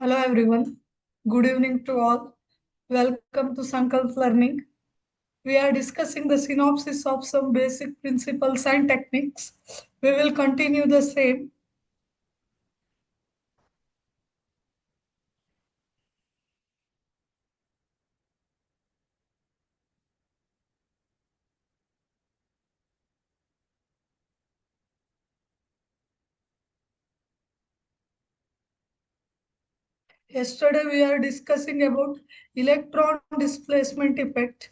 Hello everyone. Good evening to all. Welcome to Sankalp Learning. We are discussing the synopsis of some basic principles and techniques. We will continue the same. Yesterday we are discussing about electron displacement effect.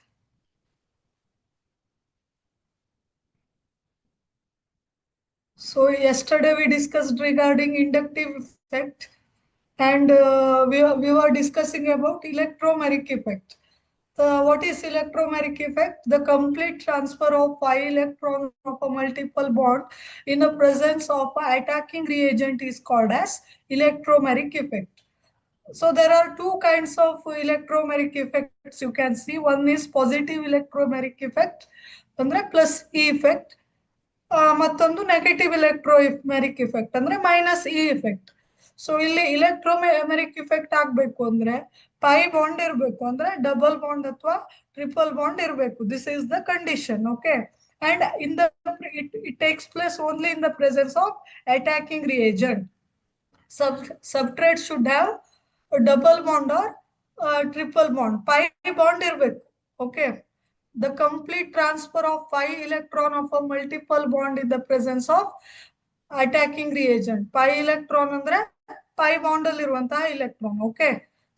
So yesterday we discussed regarding inductive effect and we were discussing about electromagnetic effect. What is electromagnetic effect? The complete transfer of pi electron of a multiple bond in the presence of an attacking reagent is called as electromagnetic effect. So there are two kinds of electromagnetic effects you can see. One is positive electromagnetic effect, ಅಂದ್ರೆ plus E effect. ಮತ್ತೊಂದು negative ಎಲೆಕ್ಟ್ರೋಮೆರಿಕ್ effect ಅಂದ್ರೆ minus E effect. So ಇಲ್ಲಿ ಇಲೆಕ್ಟ್ರೋಮೆರಿಕ್ effect ಆಗ್ಬೇಕು ಅಂದ್ರೆ pi bond ಇರಬೇಕು, ಅಂದ್ರೆ double bond ಅಥವಾ triple bond ಇರಬೇಕು. This is the condition. Okay, and in the it takes place only in the presence of attacking reagent. Substrate should have a double bond or triple bond. Pi bond ಇರಬೇಕು. Okay, the complete transfer of pi electron of a multiple bond in the presence of attacking reagent. Pi electron ಅಂದ್ರೆ pi bond ಅಲ್ಲಿ ಇರುವಂತಹ electron. Okay,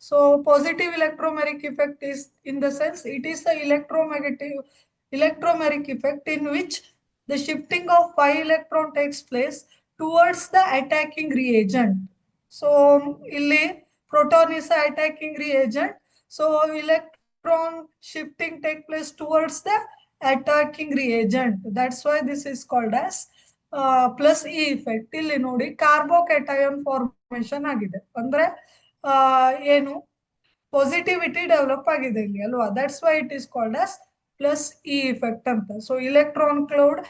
so positive electromagnetic effect is, in the sense, it is the electromagnetic effect in which the shifting of pi electron takes place towards the attacking reagent. So ಇಲ್ಲಿ proton is the attacking reagent, so electron shifting take place towards the attacking reagent. That's why this is called as plus E effect. ಇಲ್ಲಿ ನೋಡಿ ಕಾರ್ಬೋಕೇಟಯನ್ formation ಆಗಿದೆ, ಅಂದ್ರೆ ಏನು positivity develop ಆಗಿದೆ ಇಲ್ಲಿ ಅಲ್ವಾ. That's why it is called as plus E effect ಅಂತ. So electron cloud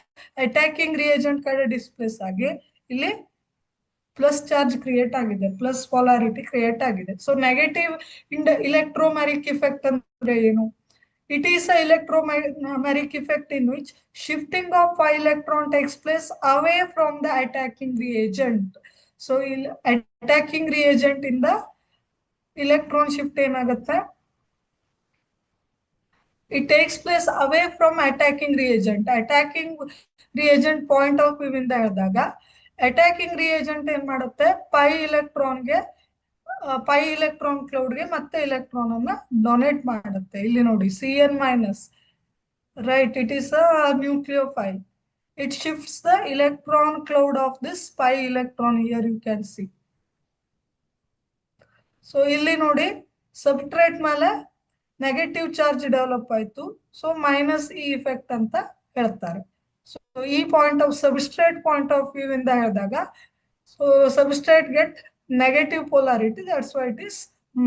attacking reagent ಕಡೆ ಡಿಸ್ಪ್ಲೇಸ್ ಆಗಿ ಇಲ್ಲಿ ಪ್ಲಸ್ ಚಾರ್ಜ್ ಕ್ರಿಯೇಟ್ ಆಗಿದೆ, ಪ್ಲಸ್ ಪೊಲಾರಿಟಿ ಕ್ರಿಯೇಟ್ ಆಗಿದೆ. ಸೊ ನೆಗೆಟಿವ್ ಇಲೆಕ್ಟ್ರೋಮ್ಯಾರಿಕ್ ಇಫೆಕ್ಟ್ ಅಂದ್ರೆ ಏನು? It is a electromagnetic effect in which shifting of pi electron takes place away from the attacking reagent. So attacking reagent in the electron shift ಏನಾಗುತ್ತೆ, it takes place away from attacking reagent. Attacking reagent point of view ಇಂದ ಹೇಳಿದಾಗ attacking reagent ಏನ್ ಮಾಡುತ್ತೆ, pi electron ಕ್ಲೌಡ್ಗೆ ಮತ್ತೆ electron ಅನ್ನ donate ಮಾಡುತ್ತೆ. ಇಲ್ಲಿ ನೋಡಿ Cn minus, right, it is a nucleophile. It shifts the electron cloud of this pi electron. Here you can see. So ಇಲ್ಲಿ ನೋಡಿ ಸಬ್ಸ್ಟ್ರೇಟ್ ಮೇಲೆ ನೆಗೆಟಿವ್ ಚಾರ್ಜ್ ಡೆವಲಪ್ ಆಯ್ತು, ಸೊ ಮೈನಸ್ ಇ ಇಫೆಕ್ಟ್ ಅಂತ ಹೇಳ್ತಾರೆ. ಸೊ ಈ point of substrate point of view ಇಂದ ಹೇಳಿದಾಗ, so substrate get negative polarity, that's why it is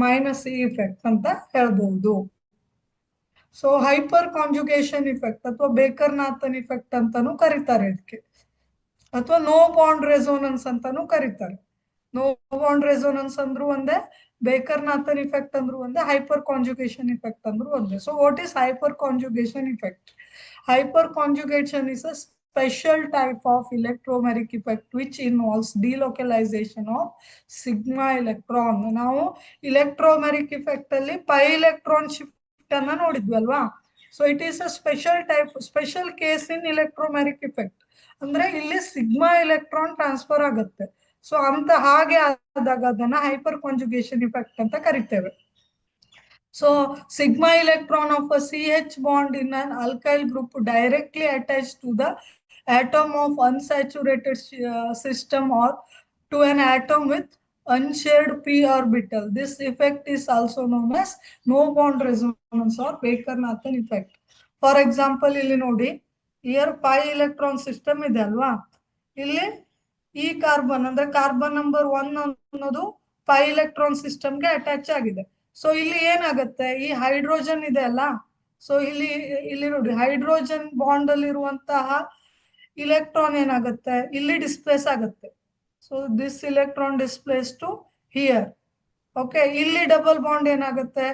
minus E effect ಅಂತ ಹೇಳ್ಬಹುದು. ಸೊ ಹೈಪರ್ ಕಾಂಜುಗೇಷನ್ ಇಫೆಕ್ಟ್ ಅಥವಾ ಬೇಕರ್ನಾಥನ್ ಇಫೆಕ್ಟ್ ಅಂತಾನು ಕರೀತಾರೆ ಇದಕ್ಕೆ, ಅಥವಾ ನೋ ಬಾಂಡ್ ರೆಸೋನೆನ್ಸ್ ಅಂತಾನು ಕರೀತಾರೆ. ನೋ ಬಾಂಡ್ ರೆಸೋನೆನ್ಸ್ ಅಂದ್ರೂ ಒಂದೇ, ಬೇಕರ್ನಾಥನ್ ಇಫೆಕ್ಟ್ ಅಂದ್ರೂ ಒಂದೇ, ಹೈಪರ್ ಕಾಂಜುಗೇಷನ್ ಇಫೆಕ್ಟ್ ಅಂದ್ರೂ ಒಂದೇ. So what is hyperconjugation effect? Hyperconjugation is a special type of electromagnetic effect which involves delocalization of sigma electron. ನಾವು electromagnetic effect ಅಲ್ಲಿ pi electron shift ಅನ್ನ ನೋಡಿದ್ವಿ ಅಲ್ವಾ. So it is a special case in electromagnetic effect. ಅಂದ್ರೆ ಇಲ್ಲಿ sigma electron transfer ಆಗುತ್ತೆ. So ಹಾಗೆ ಆದಾಗ ಅದನ್ನ ಹೈಪರ್ ಕಾಂಜುಗೇಷನ್ ಇಫೆಕ್ಟ್ ಅಂತ ಕರಿತೇವೆ. So sigma electron of a CH bond in an alkyl group directly attached to the atom of unsaturated system or to an atom with unshared p orbital. This effect is also known as no bond resonance or Baker-Nathan effect. For example, ಇಲ್ಲಿ ನೋಡಿ, here pi electron system ಇದೆ ಅಲ್ವಾ. ಇಲ್ಲಿ ಈ carbon ಅಂದ್ರೆ carbon number 1 ಅನ್ನೋದು pi electron ಸಿಸ್ಟಮ್ಗೆ attach ಆಗಿದೆ. ಸೊ ಇಲ್ಲಿ ಏನಾಗುತ್ತೆ, ಈ ಹೈಡ್ರೋಜನ್ ಇದೆ ಅಲ್ಲ, ಸೊ ಇಲ್ಲಿ ನೋಡಿ ಹೈಡ್ರೋಜನ್ ಬಾಂಡ್ ಅಲ್ಲಿ ಇರುವಂತಹ ಇಲೆಕ್ಟ್ರಾನ್ ಏನಾಗುತ್ತೆ, ಇಲ್ಲಿ ಡಿಸ್ಪ್ಲೇಸ್ ಆಗುತ್ತೆ. So this electron displace to here. Okay, ಇಲ್ಲಿ ಡಬಲ್ ಬಾಂಡ್ ಏನಾಗುತ್ತೆ,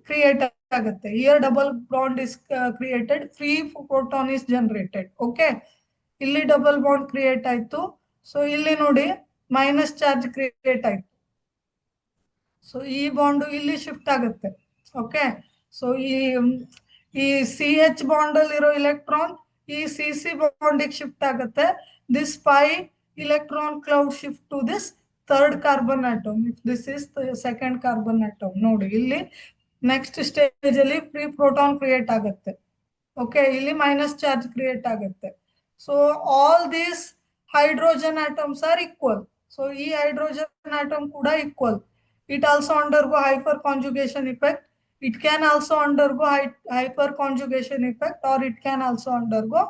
ಕ್ರಿಯೇಟ್ ಆಗುತ್ತೆ. Here double bond is created, free proton is generated. Okay, ಇಲ್ಲಿ ಡಬಲ್ ಬಾಂಡ್ ಕ್ರಿಯೇಟ್ ಆಯ್ತು. ಸೊ ಇಲ್ಲಿ ನೋಡಿ ಮೈನಸ್ ಚಾರ್ಜ್ ಕ್ರಿಯೇಟ್ ಆಯ್ತು. ಸೊ ಈ ಬಾಂಡ್ ಇಲ್ಲಿ ಶಿಫ್ಟ್ ಆಗುತ್ತೆ. ಓಕೆ, ಸೊ ಈ ಸಿ ಎಚ್ ಬಾಂಡ್ ಅಲ್ಲಿರೋ ಇಲೆಕ್ಟ್ರಾನ್ ಈ ಸಿ ಸಿ ಬಾಂಡ್ ಶಿಫ್ಟ್ ಆಗುತ್ತೆ. This pi electron cloud shift to this third carbon atom. If this is the second carbon atom, ನೋಡಿ ಇಲ್ಲಿ ನೆಕ್ಸ್ಟ್ ಸ್ಟೇಜ್ ಅಲ್ಲಿ free proton create ಆಗುತ್ತೆ. Okay, ಇಲ್ಲಿ minus charge create ಆಗುತ್ತೆ. So all these hydrogen atoms are equal. So ಈ hydrogen atom ಕೂಡ equal. It also undergo hyperconjugation effect. It can also undergo hyperconjugation effect, or it can also undergo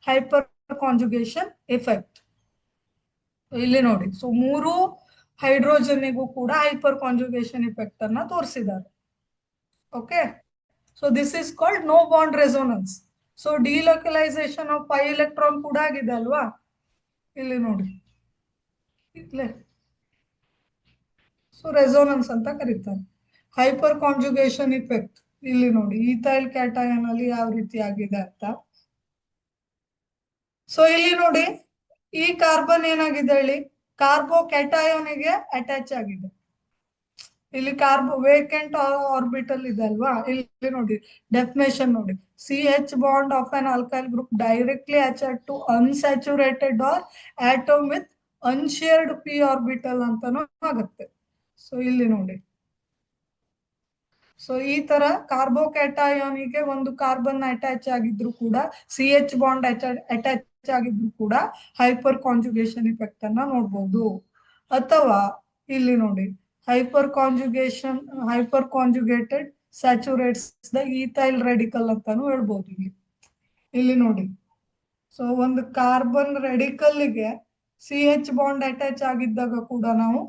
hyperconjugation effect. ಇಲ್ಲಿ ನೋಡಿ, so ಮೂರು ಹೈಡ್ರೋಜನ್ಗೂ ಕೂಡ hyper conjugation effect ಅನ್ನ ತೋರಿಸಿದ್ದಾರೆ. Okay, so this is called no bond resonance. So delocalisation of pi electron ಕೂಡ ಆಗಿದೆ ಅಲ್ವಾ, ಇಲ್ಲಿ ನೋಡಿ ಇಲ್ಲೇ. ಸೊ ರೆಸೋನೆನ್ಸ್ ಅಂತ ಕರೀತಾರೆ. ಹೈಪರ್ ಕಾಂಜುಗೇಷನ್ ಇಫೆಕ್ಟ್ ಇಲ್ಲಿ ನೋಡಿ ಈಥೈಲ್ ಕ್ಯಾಟಯನ್ ಅಲ್ಲಿ ಯಾವ ರೀತಿ ಆಗಿದೆ ಅಂತ. ಸೊ ಇಲ್ಲಿ ನೋಡಿ ಈ ಕಾರ್ಬನ್ ಏನಾಗಿದೆ ಹೇಳಿ, ಕಾರ್ಬೋ ಕ್ಯಾಟಯೋನಿಗೆ ಅಟ್ಯಾಚ್ ಆಗಿದೆ. ಇಲ್ಲಿ ಕಾರ್ಬೋ ವೇಕೆಂಟ್ ಆರ್ಬಿಟಲ್ ಇದೆ ಅಲ್ವಾ, ಇಲ್ಲಿ ನೋಡಿ ಡೆಫಿನೇಷನ್ ನೋಡಿ, C H bond of an alkyl group directly attach to unsaturated or atom with unshared p orbital ಅಂತಾನು ಆಗುತ್ತೆ. ಸೊ ಇಲ್ಲಿ ನೋಡಿ, ಸೊ ಈ ತರ ಕಾರ್ಬೋಕ್ಯಾಟಯಾನಿಗೆ ಒಂದು ಕಾರ್ಬನ್ ಅಟ್ಯಾಚ್ ಆಗಿದ್ರು ಕೂಡ, ಸಿ ಎಚ್ ಬಾಂಡ್ ಅಟ್ಯಾಚ್ ಆಗಿದ್ರು ಕೂಡ ಹೈಪರ್ ಕಾಂಜುಗೇಷನ್ ಇಫೆಕ್ಟ್ ಅನ್ನ ನೋಡ್ಬೋದು. ಅಥವಾ ಇಲ್ಲಿ ನೋಡಿ hyperconjugated saturates the ethyl radical ಅಂತಾನು ಹೇಳ್ಬೋದು. ಇಲ್ಲಿ ನೋಡಿ, ಸೊ ಒಂದು ಕಾರ್ಬನ್ ರೆಡಿಕಲ್ಗೆ ಸಿ ಎಚ್ ಬಾಂಡ್ ಅಟ್ಯಾಚ್ ಆಗಿದ್ದಾಗ ಕೂಡ ನಾವು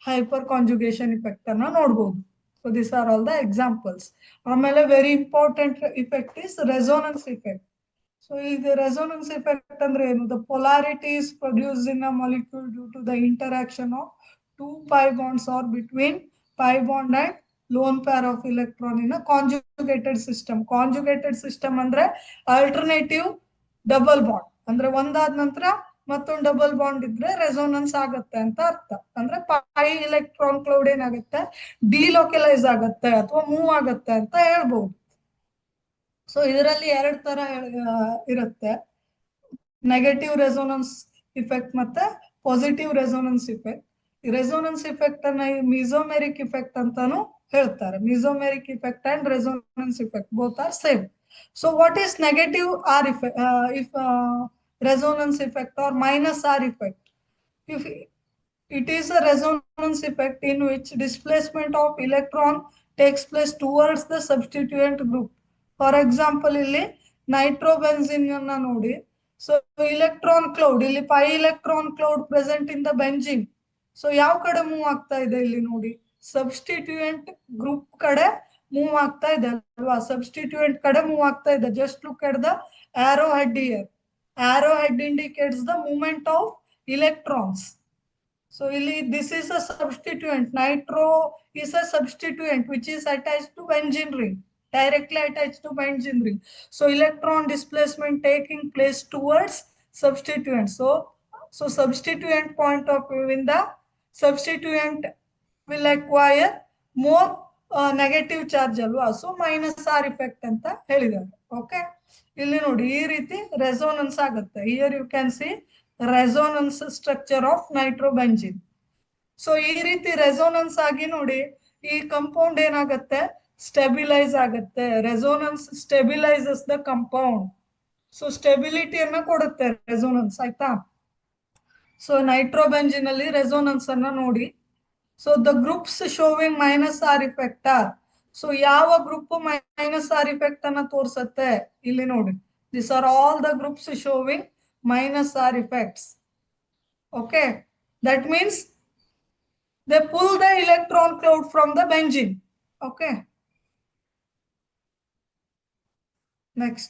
ಹೈಪರ್ ಕಾಂಜುಗೇಷನ್ ಇಫೆಕ್ಟ್ ಅನ್ನ ನೋಡ್ಬೋದು. So these are all the examples. ಆಮೇಲೆ very important effect is resonance effect. So ಇದು ರೆಸೋನೆನ್ಸ್ ಇಫೆಕ್ಟ್ ಅಂದ್ರೆ ಏನು? The polarity is produced in a molecule due to the interaction of two pi bonds or between pi bond and lone pair of electron in a conjugated system. Conjugated system ಅಂದ್ರೆ alternative double bond, ಅಂದ್ರೆ ಒಂದಾದ ನಂತರ ಮತ್ತೊಂದು double bond ಇದ್ರೆ resonance ಆಗತ್ತೆ ಅಂತ ಅರ್ಥ. ಅಂದ್ರೆ ಪೈ ಇಲೆಕ್ಟ್ರಾನ್ ಕ್ಲೌಡ್ ಏನಾಗುತ್ತೆ, ಡಿಲೋಕಲೈಸ್ ಆಗತ್ತೆ ಅಥವಾ ಮೂವ್ ಆಗತ್ತೆ ಅಂತ ಹೇಳ್ಬಹುದು. ಸೊ ಇದರಲ್ಲಿ ಎರಡು ತರ ಇರುತ್ತೆ, ನೆಗೆಟಿವ್ ರೆಸೋನೆನ್ಸ್ ಇಫೆಕ್ಟ್ ಮತ್ತೆ positive resonance effect. Resonance effect ಅನ್ನ ಮಿಸೋಮೆರಿಕ್ ಇಫೆಕ್ಟ್ ಅಂತಾನು ಹೇಳ್ತಾರೆ. Mesomeric effect and resonance effect both are same. So what is negative R if resonance effect or minus R effect? If it is a resonance effect in which displacement of electron takes place towards the substituent group. For example, ಇಲ್ಲಿ nitrobenzene ಅನ್ನ ನೋಡಿ, so electron cloud, ಇಲ್ಲಿ pi electron cloud present in the benzene. So ಯಾವ ಕಡೆ move ಆಗ್ತಾ ಇದೆ ಇಲ್ಲಿ ನೋಡಿ, ಸಬ್ಸ್ಟಿಟ್ಯೂಯೆಂಟ್ ಗ್ರೂಪ್ ಕಡೆ ಮೂವ್ ಆಗ್ತಾ ಇದೆ ಅಲ್ವಾ, ಸಬ್ಸ್ಟಿಟ್ಯೂಯೆಂಟ್ ಕಡೆ ಮೂವ್ ಆಗ್ತಾ ಇದೆ. Just look at the arrow head here. Arrow head indicates the movement of electrons. So this is a substituent. Nitro is a substituent which is attached to benzene ring, directly attached to benzene ring. So electron displacement taking place towards substituent. So substituent point of view, in the substituent will acquire more negative charge ಅಲ್ವಾ, so minus R effect ಅಂತ ಹೇಳಿದ್ದಾರೆ. Okay, ಇಲ್ಲಿ ನೋಡಿ ಈ ರೀತಿ resonance ಆಗುತ್ತೆ. Here you can see resonance structure of nitrobenzene. So ಈ ರೀತಿ ರೆಸೋನೆನ್ಸ್ ಆಗಿ ನೋಡಿ ಈ ಕಂಪೌಂಡ್ ಏನಾಗುತ್ತೆ, ಸ್ಟೆಬಿಲೈಸ್ ಆಗುತ್ತೆ. Resonance stabilises the compound. So ಸ್ಟೆಬಿಲಿಟಿಯನ್ನ ಕೊಡುತ್ತೆ ರೆಸೋನೆನ್ಸ್, ಆಯ್ತಾ. ಸೊ ನೈಟ್ರೋಬೆಂಜಿನ್ ಅಲ್ಲಿ ರೆಸೋನೆನ್ಸ್ ಅನ್ನ ನೋಡಿ. So the groups showing minus R effect are, so ಯಾವ ಗ್ರೂಪ್ ಮೈನಸ್ ಆರ್ ಇಫೆಕ್ಟ್ ಅನ್ನ ತೋರಿಸುತ್ತೆ ಇಲ್ಲಿ ನೋಡಿ. These are all the groups showing minus R effects. Okay, that means they pull the electron cloud from the benzene. Okay, next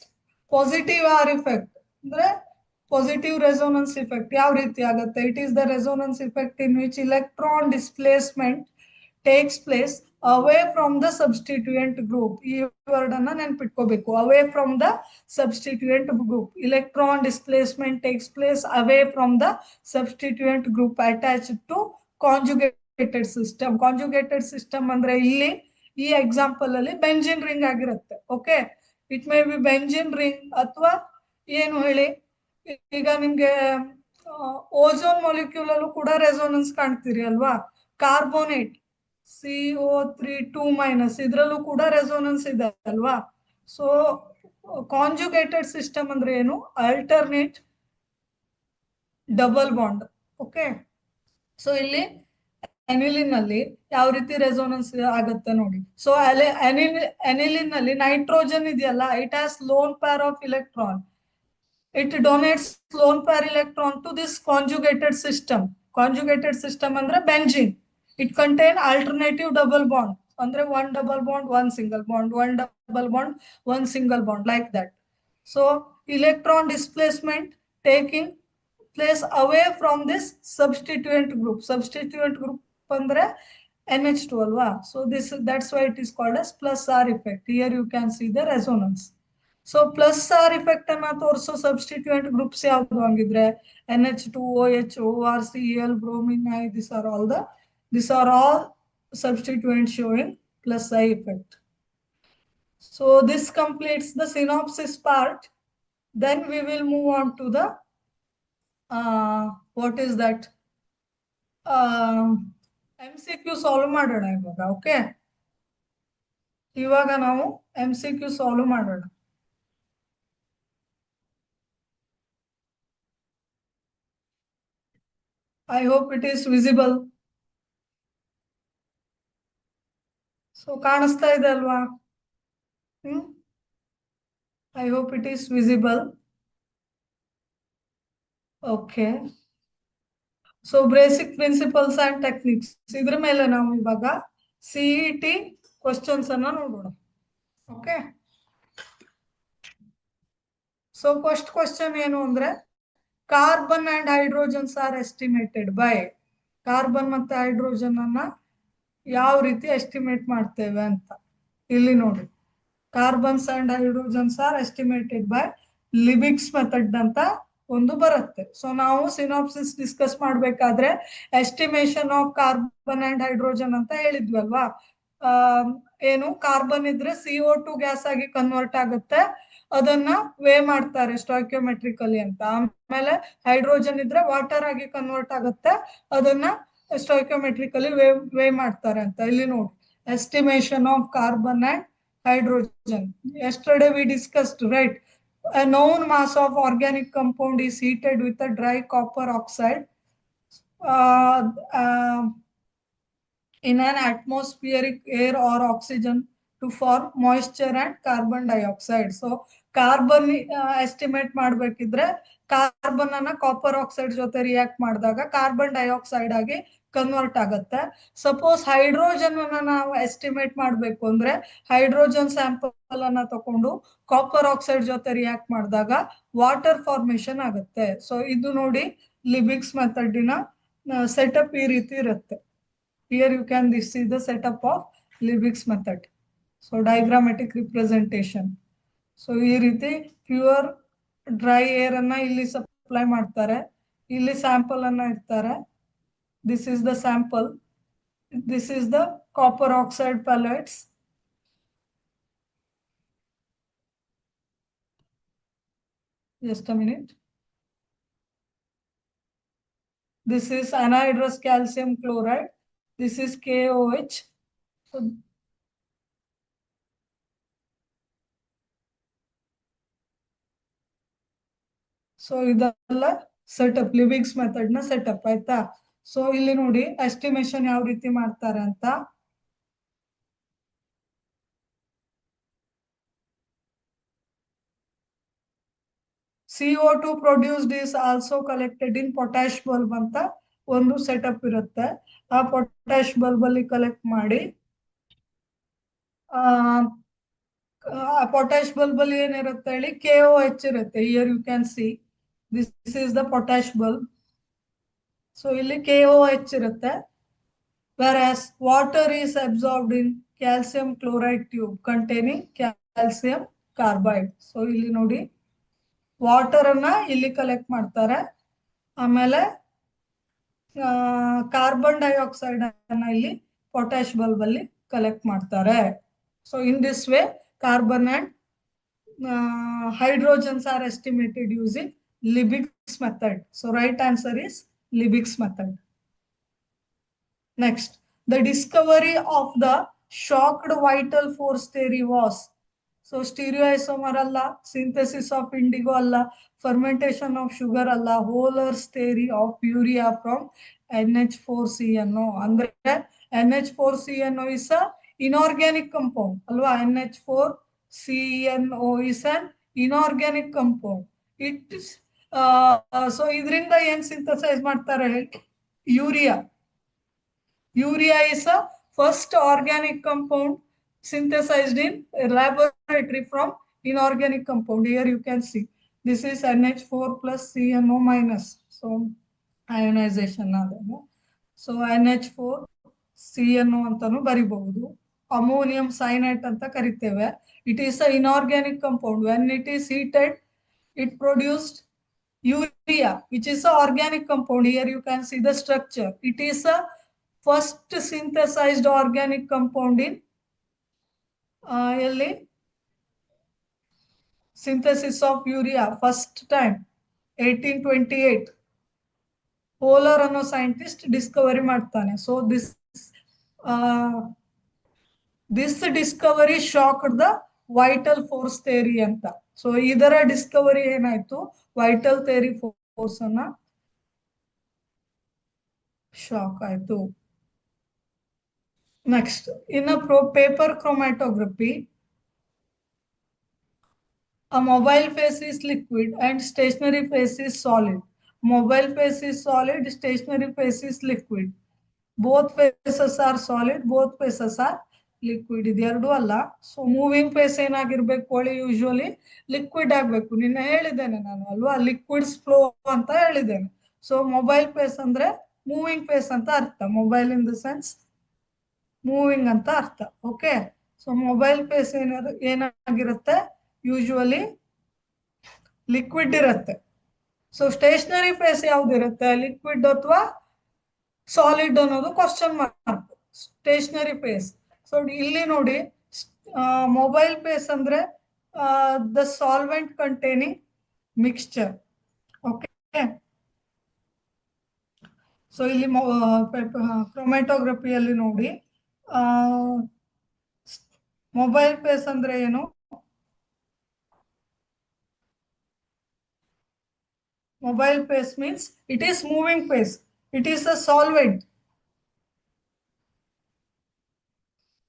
positive R effect ಅಂದ್ರೆ positive resonance effect ಯಾವ ರೀತಿ ಆಗುತ್ತೆ? It is the resonance effect in which electron displacement takes place away from the substituent group. ಈ word ಅನ್ನ ನೆನ್ಪಿಟ್ಕೋಬೇಕು. away from the substituent group. Electron displacement takes place away from the substituent group attached to conjugated system. Conjugated system ಅಂದ್ರೆ ಇಲ್ಲಿ ಈ example ಅಲ್ಲಿ benzene ring ಆಗಿರುತ್ತೆ. Okay, it may be benzene ring ಅಥವಾ ಏನು ಹೇಳಿ, ಈಗ ನಿಮ್ಗೆ ಓಜೋನ್ ಮಾಲಿಕ್ಯೂಲ್ ಅಲ್ಲೂ ಕೂಡ ರೆಸೋನೆನ್ಸ್ ಕಾಣ್ತೀರಿ ಅಲ್ವಾ. ಕಾರ್ಬೋನೇಟ್ CO3 2- ಇದ್ರಲ್ಲೂ ಕೂಡ ರೆಸೋನೆನ್ಸ್ ಇದೆ ಅಲ್ವಾ. ಸೊ ಕಾಂಜುಗೇಟೆಡ್ ಸಿಸ್ಟಮ್ ಅಂದ್ರೆ ಏನು, alternate double bond. Okay, so ಇಲ್ಲಿ ಅನಿಲಿನ್ ನಲ್ಲಿ ಯಾವ ರೀತಿ ರೆಸೋನೆನ್ಸ್ ಆಗುತ್ತೆ ನೋಡಿ. ಸೊ ಅನಿಲಿನ್ ನಲ್ಲಿ ನೈಟ್ರೋಜನ್ ಇದೆಯಲ್ಲ, it has loan pair of electron. It donates lone pair electron to this conjugated system. Conjugated system andre benzene. It contain alternative double bond. Andre one double bond, one single bond, one double bond, one single bond, like that. So electron displacement taking place away from this substituent group. Substituent group andre NH2 alva. So that's why it is called as plus R effect. Here you can see the resonance. So plus R effect ಅನ್ನ ತೋರಿಸೋ substituent groups ಯಾವ್ದು ಹಂಗಿದ್ರೆ NH2OH OR Cl bromine I, these are all substituents showing plus I effect. So this completes the synopsis part. Then we will move on to the what is that MCQ solve ಮಾಡೋಣ ಇವಾಗ. Okay, ಇವಾಗ ನಾವು MCQ solve ಮಾಡೋಣ. I hope it is visible. So ಕಾಣಿಸ್ತಾ ಇದೆ ಅಲ್ವಾ? I hope it is visible. Okay. So basic principles and techniques. ಇದ್ರ ಮೇಲೆ ನಾವು ಇವಾಗ CET questions ಅನ್ನ ನೋಡೋಣ. Okay. So first question ಏನು ಅಂದ್ರೆ, carbon and hydrogens are estimated by. Carbon ಮತ್ತೆ ಹೈಡ್ರೋಜನ್ ಅನ್ನ ಯಾವ ರೀತಿ ಎಸ್ಟಿಮೇಟ್ ಮಾಡ್ತೇವೆ ಅಂತ ಇಲ್ಲಿ ನೋಡಿ. Carbons and hydrogens are estimated by Liebig's method ಅಂತ ಒಂದು ಬರುತ್ತೆ. ಸೊ ನಾವು ಸಿನಾಪ್ಸಿಸ್ ಡಿಸ್ಕಸ್ ಮಾಡ್ಬೇಕಾದ್ರೆ estimation of carbon and hydrogen ಅಂತ ಹೇಳಿದ್ವಿ ಅಲ್ವಾ. ಏನು, ಕಾರ್ಬನ್ ಇದ್ರೆ CO2 ಗ್ಯಾಸ್ ಆಗಿ ಕನ್ವರ್ಟ್ ಆಗುತ್ತೆ, ಅದನ್ನ ವೇ ಮಾಡ್ತಾರೆ ಸ್ಟಾಯ್ಕಿಯೋಮೆಟ್ರಿಕಲಿ ಅಂತ. ಆಮೇಲೆ ಹೈಡ್ರೋಜನ್ ಇದ್ರೆ ವಾಟರ್ ಆಗಿ ಕನ್ವರ್ಟ್ ಆಗುತ್ತೆ, ಅದನ್ನ ಸ್ಟಾಯ್ಕಿಯೋಮೆಟ್ರಿಕಲಿ ವೇ ಮಾಡ್ತಾರೆ ಅಂತ. ಇಲ್ಲಿ ನೋಡಿ, estimation of carbon and hydrogen. Yesterday we discussed, right? A known mass of organic compound is heated with a dry copper oxide in an atmospheric air or oxygen to form moisture and carbon dioxide. So carbon estimate ಮಾಡಬೇಕಿದ್ರೆ carbon ಅನ್ನ copper oxide ಜೊತೆ react ಮಾಡಿದಾಗ carbon dioxide ಆಗಿ convert ಆಗುತ್ತೆ. Suppose hydrogen ಅನ್ನ ನಾವು estimate ಮಾಡ್ಬೇಕು ಅಂದ್ರೆ ಹೈಡ್ರೋಜನ್ ಸ್ಯಾಂಪಲ್ ಅನ್ನ ತಕೊಂಡು ಕಾಪರ್ ಆಕ್ಸೈಡ್ ಜೊತೆ ರಿಯಾಕ್ಟ್ ಮಾಡಿದಾಗ ವಾಟರ್ ಫಾರ್ಮೇಶನ್ ಆಗುತ್ತೆ. ಸೊ ಇದು ನೋಡಿ ಲಿಬಿಕ್ಸ್ ಮೆಥಡಿನ ಸೆಟಪ್ ಈ ರೀತಿ ಇರುತ್ತೆ. Here you can see the setup of Liebig's method. So diagrammatic representation. So ಈ ರೀತಿ ಪ್ಯೂರ್ ಡ್ರೈ ಏರ್ ಅನ್ನ ಇಲ್ಲಿ ಸಪ್ಲೈ ಮಾಡ್ತಾರೆ, ಇಲ್ಲಿ ಸ್ಯಾಂಪಲ್ ಅನ್ನ ಇಡ್ತಾರೆ. This is the sample. This is the copper oxide pellets. Just a minute. This is anhydrous calcium chloride. This is KOH. So ಇದೆಲ್ಲ setup, ಲಿಬಿಗ್ಸ್ method ನ ಸೆಟಪ್ ಆಯ್ತಾ. ಸೊ ಇಲ್ಲಿ ನೋಡಿ ಎಸ್ಟಿಮೇಶನ್ ಯಾವ ರೀತಿ ಮಾಡ್ತಾರೆ ಅಂತ. CO2 produced is also collected in potash bulb ಅಂತ ಒಂದು ಸೆಟಪ್ ಇರುತ್ತೆ. ಆ ಪೊಟ್ಯಾಶ್ ಬಲ್ಬ್ ಅಲ್ಲಿ ಕಲೆಕ್ಟ್ ಮಾಡಿ ಪೊಟ್ಯಾಶ್ ಬಲ್ಬ್ ಅಲ್ಲಿ ಏನಿರುತ್ತೆ ಹೇಳಿ, KOH ಇರುತ್ತೆ. Here you can see this is the potash bulb. So ಇಲ್ಲಿ KOH ಇರುತ್ತೆ. whereas water is absorbed in calcium chloride tube containing calcium carbide. So ಇಲ್ಲಿ ನೋಡಿ ವಾಟರ್ ಅನ್ನ ಇಲ್ಲಿ ಕಲೆಕ್ಟ್ ಮಾಡ್ತಾರೆ, ಆಮೇಲೆ ಕಾರ್ಬನ್ ಡೈಆಕ್ಸೈಡ್ ಅನ್ನ ಇಲ್ಲಿ ಪೊಟ್ಯಾಶ್ ಬಲ್ಬ್ ಅಲ್ಲಿ ಕಲೆಕ್ಟ್ ಮಾಡ್ತಾರೆ. So in this way carbon and hydrogens are estimated using Liebig's method. So right answer is Liebig's method. Next, the discovery of the shocked vital force theory was, so stereoisomer alla, synthesis of indigo alla, fermentation of sugar alla, whole earth theory of urea from NH4CNO. Andre NH4CNO is a inorganic compound alwa. NH4CNO is an inorganic compound. It is so idrinda ಏನು synthesise ಮಾಡ್ತಾರೆ ಹೇಳಿ? Urea. Urea is a first organic compound synthesized in a laboratory from inorganic compound. Here you can see this is NH4 plus CNO minus. So ionization. So NH4 CNO ಅಂತನೂ ಬರಿಬಹುದು. Ammonium cyanide ಅಂತ ಕರಿತೇವೆ. It is an inorganic compound. When it is heated, it produced urea, which is an organic compound. Here you can see the structure. It is a first synthesized organic compound in synthesis of urea first time 1828 Polar ಅನ್ನೋ scientist discovery ಮಾಡ್ತಾನೆ. So this discovery shocked the vital force theory ಅಂತ. So ಇದರ Discovery ಏನಾಯ್ತು, vital theory force ಅನ್ನ shock ಆಯ್ತು. Next, in a paper chromatography, a mobile phase is liquid and stationary phase is solid. Mobile phase is solid, stationary phase is liquid. Both phases are solid, both phases are liquid. ಇದೆರಡು ಅಲ್ಲ. So moving face ಏನಾಗಿರ್ಬೇಕು ಹೇಳಿ? Usually liquid ಆಗಬೇಕು. ನಿನ್ನೆ ಹೇಳಿದ್ದೇನೆ ನಾನು ಅಲ್ವಾ, liquids flow ಅಂತ ಹೇಳಿದ್ದೇನೆ. ಸೊ ಮೊಬೈಲ್ ಫೇಸ್ ಅಂದ್ರೆ ಮೂವಿಂಗ್ ಫೇಸ್ ಅಂತ ಅರ್ಥ. Mobile in the sense moving ಅಂತ ಅರ್ಥ. ಓಕೆ, ಸೊ ಮೊಬೈಲ್ ಫೇಸ್ ಏನಾಗಿರುತ್ತೆ? ಯೂಶುವಲಿ ಲಿಕ್ವಿಡ್ ಇರುತ್ತೆ. ಸೊ ಸ್ಟೇಷನರಿ ಫೇಸ್ ಯಾವ್ದಿರುತ್ತೆ? ಲಿಕ್ವಿಡ್ ಅಥವಾ ಸಾಲಿಡ್ ಅನ್ನೋದು question mark. Stationary phase. So ಇಲ್ಲಿ ನೋಡಿ, ಮೊಬೈಲ್ ಫೇಸ್ ಅಂದ್ರೆ the solvent containing mixture. Okay, so ಇಲ್ಲಿ ಕ್ರೊಮ್ಯಾಟೋಗ್ರಫಿಯಲ್ಲಿ ನೋಡಿ, ಮೊಬೈಲ್ ಫೇಸ್ ಅಂದ್ರೆ ಏನು? Mobile phase means it is moving phase. It is a solvent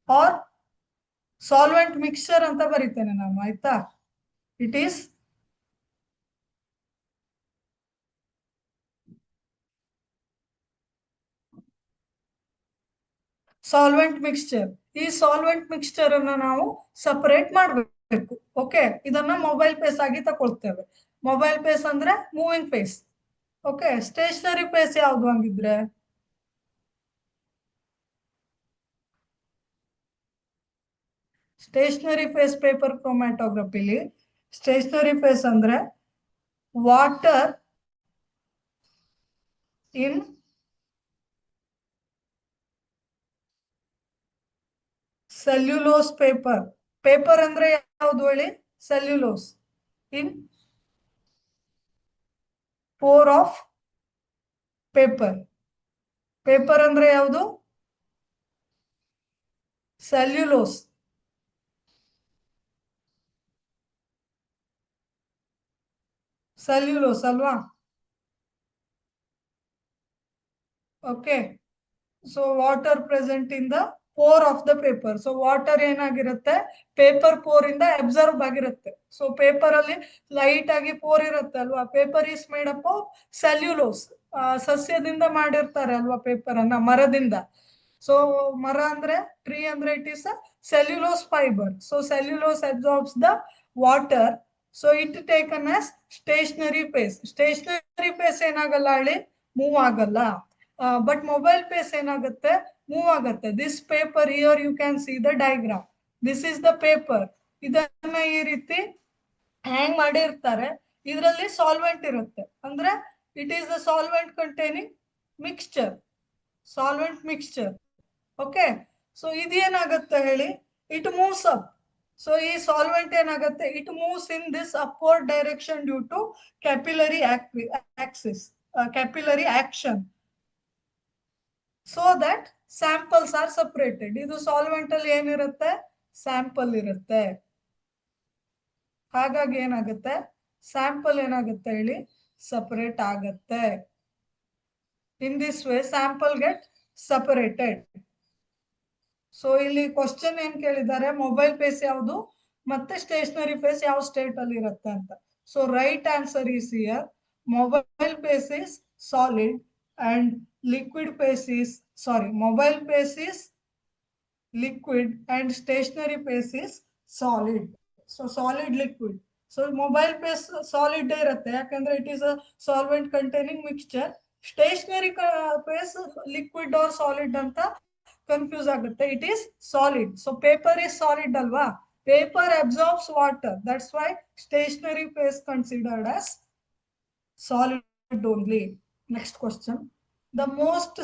or solvent mixture anta baritene ನಾನು, ಆಯ್ತಾ? It is solvent mixture. ಈ solvent mixture ಅನ್ನ ನಾವು ಸಪರೇಟ್ ಮಾಡಬೇಕು. ಓಕೆ, ಇದನ್ನ ಮೊಬೈಲ್ ಫೇಸ್ ಆಗಿ ತಗೊಳ್ತೇವೆ. ಮೊಬೈಲ್ ಫೇಸ್ ಅಂದ್ರೆ moving phase. Okay, stationary phase ಯಾವ್ದು ಹಂಗಿದ್ರೆ? ಸ್ಟೇಷನರಿ ಫೇಸ್ ಪೇಪರ್ ಕ್ರೊಮ್ಯಾಟೋಗ್ರಫಿಲಿ ಸ್ಟೇಷನರಿ ಫೇಸ್ ಅಂದ್ರೆ water in cellulose paper. Paper ಅಂದ್ರೆ ಯಾವ್ದು ಹೇಳಿ? Cellulose in pore of paper. Paper ಅಂದ್ರೆ ಯಾವುದು? ಸೆಲ್ಯುಲೋಸ್. ಸೆಲ್ಯುಲೋಸ್ ಅಲ್ವಾ? Okay, so water present in the pore of the paper. So water ಏನಾಗಿರುತ್ತೆ? ಪೇಪರ್ ಪೋರ್ ಇಂದ ಅಬ್ಸರ್ವ್ ಆಗಿರುತ್ತೆ. ಸೊ ಪೇಪರ್ ಅಲ್ಲಿ ಲೈಟ್ ಆಗಿ ಪೋರ್ ಇರುತ್ತೆ ಅಲ್ವಾ? Paper is made up of cellulose. ಸಸ್ಯದಿಂದ ಮಾಡಿರ್ತಾರೆ ಅಲ್ವಾ ಪೇಪರ್ ಅನ್ನ, ಮರದಿಂದ. ಸೊ ಮರ ಅಂದ್ರೆ ಟ್ರೀ ಅಂದ್ರೆ it is a cellulose fiber. So cellulose absorbs the water. So it taken as stationary phase. Stationary phase ಏನಾಗಲ್ಲ ಹೇಳಿ? ಮೂವ್ ಆಗಲ್ಲ. ಬಟ್ ಮೊಬೈಲ್ ಫೇಸ್ ಏನಾಗುತ್ತೆ? ಮೂವ್ ಆಗುತ್ತೆ. This paper here you can see the diagram. This is the paper. ಇದನ್ನ ಈ ರೀತಿ hang ಮಾಡಿರ್ತಾರೆ. ಇದರಲ್ಲಿ ಸಾಲ್ವೆಂಟ್ ಇರುತ್ತೆ, ಅಂದ್ರೆ it is the solvent containing mixture, solvent mixture. Okay, so ಇದೇನಾಗುತ್ತೆ ಹೇಳಿ, ಇಟ್ ಮೂವ್ಸ್ ಅಪ್. ಸೊ ಈ ಸಾಲ್ವೆಂಟ್ ಏನಾಗುತ್ತೆ, it moves in this upward direction due to capillary axis, capillary action, so that samples are separated. ಇದು solvent ಅಲ್ಲಿ ಏನಿರುತ್ತೆ, sample ಇರುತ್ತೆ. ಹಾಗಾಗಿ ಏನಾಗುತ್ತೆ, ಸ್ಯಾಂಪಲ್ ಏನಾಗುತ್ತೆ ಹೇಳಿ, ಸಪರೇಟ್ ಆಗತ್ತೆ. ಇನ್ this way sample get separated. So ಇಲ್ಲಿ ಕ್ವಶನ್ ಏನ್ ಕೇಳಿದ್ದಾರೆ, ಮೊಬೈಲ್ ಫೇಸ್ ಯಾವುದು ಮತ್ತೆ ಸ್ಟೇಷನರಿ ಫೇಸ್ ಯಾವ ಸ್ಟೇಟ್ ಅಲ್ಲಿ ಇರುತ್ತೆ ಅಂತ. So right answer is here, mobile phase is solid and liquid phase is, sorry, mobile phase is liquid and stationary phase is solid. So solid liquid. So mobile phase solid ಇರುತ್ತೆ, ಯಾಕಂದ್ರೆ it is a solvent containing mixture. Stationary phase liquid or solid ಅಂತ confuse ಆಗುತ್ತೆ. It is solid. So paper is solid ಅಲ್ವಾ, paper absorbs water, that's why stationary phase considered as solid only. Next question. The most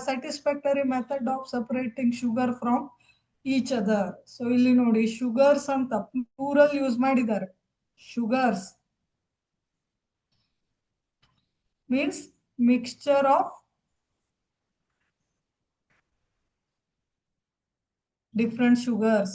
satisfactory method of separating sugar from each other. So ಇಲ್ಲಿ ನೋಡಿ, sugars ಅಂತ plural use ಮಾಡಿದ್ದಾರೆ. Sugars means mixture of different sugars.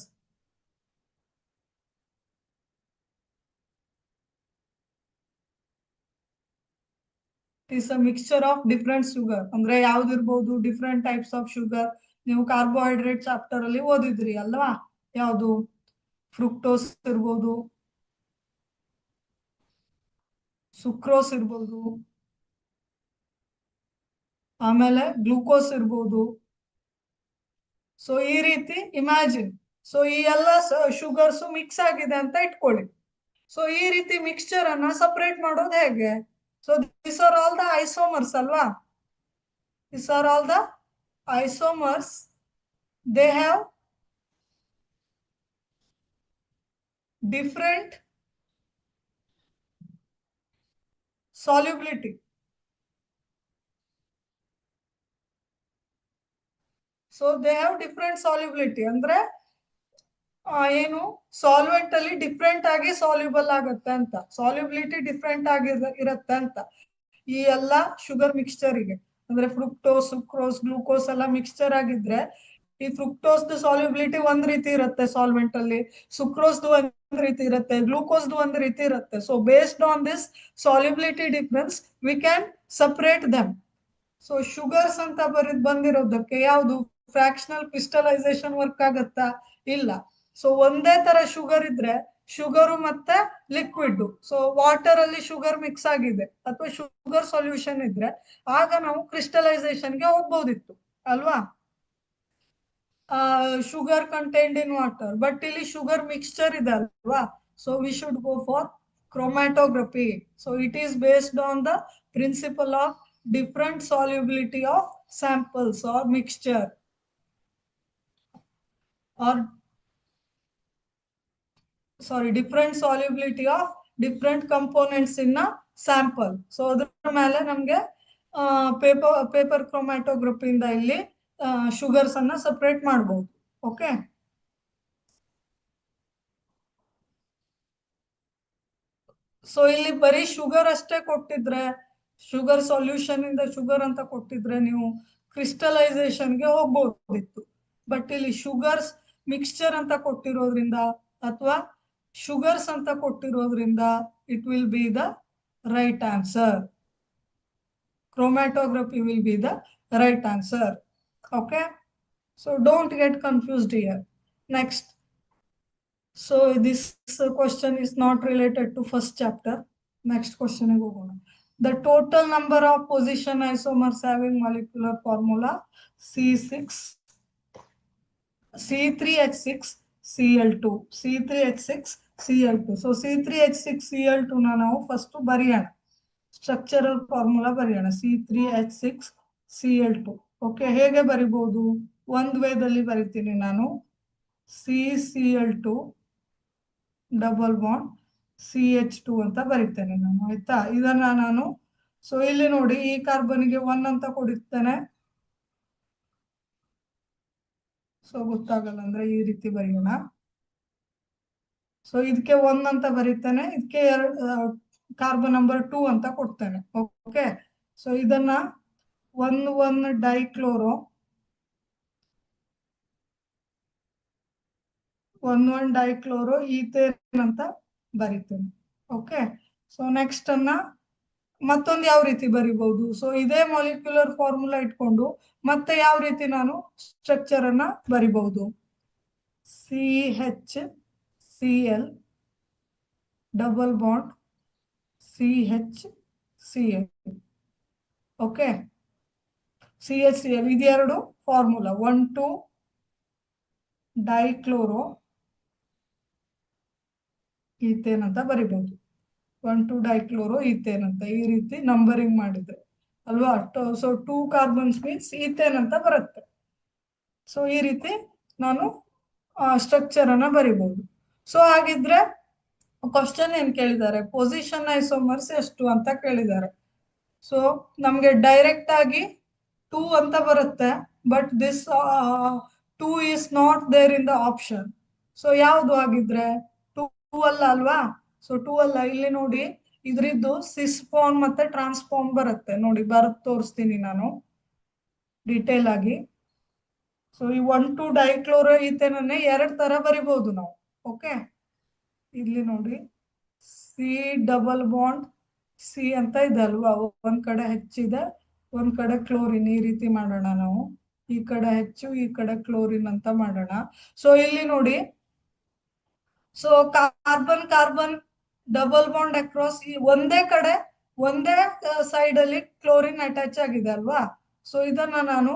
Is a mixture of different sugar. ಅಂದ್ರೆ ಯಾವ್ದಿರ್ಬೋದು, different types of sugar. ನೀವು carbohydrate chapter ಅಲ್ಲಿ ಓದಿದ್ರಿ ಅಲ್ವಾ, ಯಾವುದು fructose ಇರ್ಬೋದು, ಸುಕ್ರೋಸ್ ಇರ್ಬೋದು, ಆಮೇಲೆ ಗ್ಲೂಕೋಸ್ ಇರ್ಬೋದು. ಸೊ ಈ ರೀತಿ ಇಮ್ಯಾಜಿನ್. ಸೊ ಈ ಎಲ್ಲ ಶುಗರ್ಸ್ ಮಿಕ್ಸ್ ಆಗಿದೆ ಅಂತ ಇಟ್ಕೊಳ್ಳಿ. ಸೊ ಈ ರೀತಿ ಮಿಕ್ಸ್ಚರ್ ಅನ್ನ ಸಪರೇಟ್ ಮಾಡೋದು ಹೇಗೆ? So this are all the isomers ಅಲ್ವಾ, this are all the isomers. They have different solubility. So they have different solubility. ಅಂದ್ರೆ ಏನು, ಸಾಲ್ವೆಂಟ್ ಅಲ್ಲಿ ಡಿಫ್ರೆಂಟ್ ಆಗಿ ಸಾಲ್ಯುಬಲ್ ಆಗುತ್ತೆ ಅಂತ, ಸಾಲ್ಯುಬಿಲಿಟಿ ಡಿಫ್ರೆಂಟ್ ಆಗಿ ಇರುತ್ತೆ ಅಂತ. ಈ ಎಲ್ಲ ಶುಗರ್ ಮಿಕ್ಸ್ಚರಿಗೆ ಅಂದ್ರೆ ಫ್ರುಕ್ಟೋಸ್, ಸುಕ್ರೋಸ್, ಗ್ಲೂಕೋಸ್ ಎಲ್ಲ ಮಿಕ್ಸ್ಚರ್ ಆಗಿದ್ರೆ, ಈ ಫ್ರುಕ್ಟೋಸ್ ಸಾಲ್ಯುಬಿಲಿಟಿ ಒಂದ್ ರೀತಿ ಇರುತ್ತೆ ಸಾಲ್ವೆಂಟ್ ಅಲ್ಲಿ, ಸುಕ್ರೋಸ್ ಒಂದ್ ರೀತಿ ಇರುತ್ತೆ, ಗ್ಲೂಕೋಸ್ ಒಂದ್ ರೀತಿ ಇರುತ್ತೆ. So based on this solubility difference we can separate dum. So sugars ಅಂತ ಬಂದಿರೋದಕ್ಕೆ ಯಾವುದು ಫ್ರಾಕ್ಷನಲ್ ಕ್ರಿಸ್ಟಲೈಸೇಷನ್ ವರ್ಕ್ ಆಗತ್ತಾ? ಇಲ್ಲ. ಸೊ ಒಂದೇ ತರ ಶುಗರ್ ಇದ್ರೆ, ಶುಗರು ಮತ್ತೆ ಲಿಕ್ವಿಡ್, ಸೊ ವಾಟರ್ ಅಲ್ಲಿ ಶುಗರ್ ಮಿಕ್ಸ್ ಆಗಿದೆ ಅಥವಾ ಶುಗರ್ ಸೊಲ್ಯೂಷನ್ ಇದ್ರೆ, ಆಗ ನಾವು ಕ್ರಿಸ್ಟಲೈಸೇಷನ್ಗೆ ಹೋಗ್ಬೋದಿತ್ತು ಅಲ್ವಾ, sugar contained in water. But ಇಲ್ಲಿ ಶುಗರ್ ಮಿಕ್ಸ್ಚರ್ ಇದೆ ಅಲ್ವಾ, so we should go for chromatography. So it is based on the principle of different solubility of samples or mixture, or sorry, different solubility of different components in a sample. So ಅದರ ಮೇಲೆ ನಮಗೆ paper chromatography ಇಂದ ಇಲ್ಲಿ sugars ಅನ್ನ separate ಮಾಡಬಹುದು. Okay, so ಇಲ್ಲಿ ಬರೀ sugar ಅಷ್ಟೇ ಕೊಟ್ಟಿದ್ರೆ, ಶುಗರ್ ಸೊಲ್ಯೂಷನ್ ಇಂದ ಶುಗರ್ ಅಂತ ಕೊಟ್ಟಿದ್ರೆ ನೀವು ಕ್ರಿಸ್ಟಲೈಸೇಷನ್ಗೆ ಹೋಗ್ಬೋದಿತ್ತು. ಬಟ್ ಇಲ್ಲಿ ಶುಗರ್ಸ್ ಮಿಕ್ಸ್ಚರ್ ಅಂತ ಕೊಟ್ಟಿರೋದ್ರಿಂದ ಅಥವಾ ಶುಗರ್ಸ್ ಅಂತ ಕೊಟ್ಟಿರೋದ್ರಿಂದ it will be the right answer. Chromatography will be the right answer. Okay, so don't get confused here. Next. So this question is not related to first chapter. Next question is the total number of position isomers having molecular formula C6 C3H6 Cl2 C3H6 Cl2. So C3H6 Cl2 na ನಾವು first ಬರೆಯೋಣ, structural formula ಬರೆಯೋಣ. C3H6 Cl2. Okay, ಹೇಗೆ ಬರಿಬಹುದು? ಒಂದು ವೇದಲ್ಲಿ ಬರಿತೀನಿ ನಾನು. CCl2 double bond CH2 ಅಂತ ಬರಿತೇನೆ ನಾನು, ಆಯ್ತಾ? ಇದನ್ನ ನಾನು, ಸೊ ಇಲ್ಲಿ ನೋಡಿ, ಈ ಕಾರ್ಬನ್ಗೆ 1 ಅಂತ ಕೊಡುತ್ತೇನೆ. ಸೊ ಗೊತ್ತಾಗಲ್ಲ ಅಂದ್ರೆ ಈ ರೀತಿ ಬರೆಯೋಣ. ಸೊ ಇದಕ್ಕೆ 1 ಅಂತ ಬರೀತೇನೆ, ಇದಕ್ಕೆ ಕಾರ್ಬನ್ ನಂಬರ್ 2 ಅಂತ ಕೊಡ್ತೇನೆ. ಓಕೆ, ಸೊ ಇದನ್ನ 1,1 ಡೈಕ್ಲೋರೋ 1,1 ಡೈಕ್ಲೋರೋ ಈಥೇನ್ ಅಂತ ಬರಿತೇನೆ. ಓಕೆ, ಸೊ ನೆಕ್ಸ್ಟ್ ಅನ್ನ ಮತ್ತೊಂದು ಯಾವ ರೀತಿ ಬರಿಬಹುದು? ಸೊ ಇದೇ ಮಾಲಿಕ್ಯುಲರ್ ಫಾರ್ಮುಲಾ ಇಟ್ಕೊಂಡು ಮತ್ತೆ ಯಾವ ರೀತಿ ನಾನು ಸ್ಟ್ರಕ್ಚರ್ ಅನ್ನ ಬರಿಬಹುದು? CHCl double bond CHCl. Okay, CHCl ಇದೆರಡು ಫಾರ್ಮುಲಾ. 1,2 ಡೈಕ್ಲೋರೋ ಈಥೇನ್ ಅಂತ ಬರಿಬಹುದು. 1,2 ಡೈಕ್ಲೋರೋ ಈಥೇನ್ ಅಂತ ಈ ರೀತಿ ನಂಬರಿಂಗ್ ಮಾಡಿದ್ರೆ ಅಲ್ವಾ? ಸೊ 2 ಕಾರ್ಬನ್ಸ್ ಮೀನ್ಸ್ ಈಥೇನ್ ಅಂತ ಬರುತ್ತೆ. ಸೊ ಈ ರೀತಿ ನಾನು ಸ್ಟ್ರಕ್ಚರ್ ಅನ್ನ ಬರಿಬಹುದು. ಸೊ ಹಾಗಿದ್ರೆ ಕ್ವಶನ್ ಏನ್ ಕೇಳಿದ್ದಾರೆ? ಪೊಸಿಷನ್ ಐಸೋಮರ್ಸ್ ಎಷ್ಟು ಅಂತ ಕೇಳಿದ್ದಾರೆ. ಸೊ ನಮ್ಗೆ ಡೈರೆಕ್ಟ್ ಆಗಿ 2 ಅಂತ ಬರುತ್ತೆ, but this 2 is not there in the option. So ಯಾವ್ದು ಆಗಿದ್ರೆ? 2 ಅಲ್ಲ ಅಲ್ವಾ? ಸೊ 2 ಅಲ್ಲ. ಇಲ್ಲಿ ನೋಡಿ, ಇದ್ರದ್ದು ಸಿಸ್ಫಾರ್ಮ್ ಮತ್ತೆ ಟ್ರಾನ್ಸ್ಫಾರ್ಮ್ ಬರುತ್ತೆ ನೋಡಿ, ತೋರಿಸ್ತೀನಿ ನಾನು ಡೀಟೇಲ್ ಆಗಿ. ಸೊ ಈ 1,2 ಡೈಕ್ಲೋರೋ ಈಥೇನನ್ನೇ 2 ತರ ಬರಿಬಹುದು ನಾವು. ಓಕೆ, ಇಲ್ಲಿ ನೋಡಿ, ಸಿ ಡಬಲ್ ಬಾಂಡ್ ಸಿ ಅಂತ ಇದೆ ಅಲ್ವಾ? ಒಂದ್ ಕಡೆ ಹೆಚ್ಚಿದೆ, ಒಂದ್ ಕಡೆ ಕ್ಲೋರಿನ್. ಈ ರೀತಿ ಮಾಡೋಣ ನಾವು. ಈ ಕಡೆ ಹೆಚ್ಚು, ಈ ಕಡೆ ಕ್ಲೋರಿನ್ ಅಂತ ಮಾಡೋಣ. ಸೊ ಇಲ್ಲಿ ನೋಡಿ, so carbon carbon double bond across, ಒಂದೇ ಕಡೆ ಒಂದೇ ಸೈಡ್ ಅಲ್ಲಿ ಕ್ಲೋರಿನ್ ಅಟ್ಯಾಚ್ ಆಗಿದೆ ಅಲ್ವಾ? ಸೊ ಇದನ್ನ ನಾನು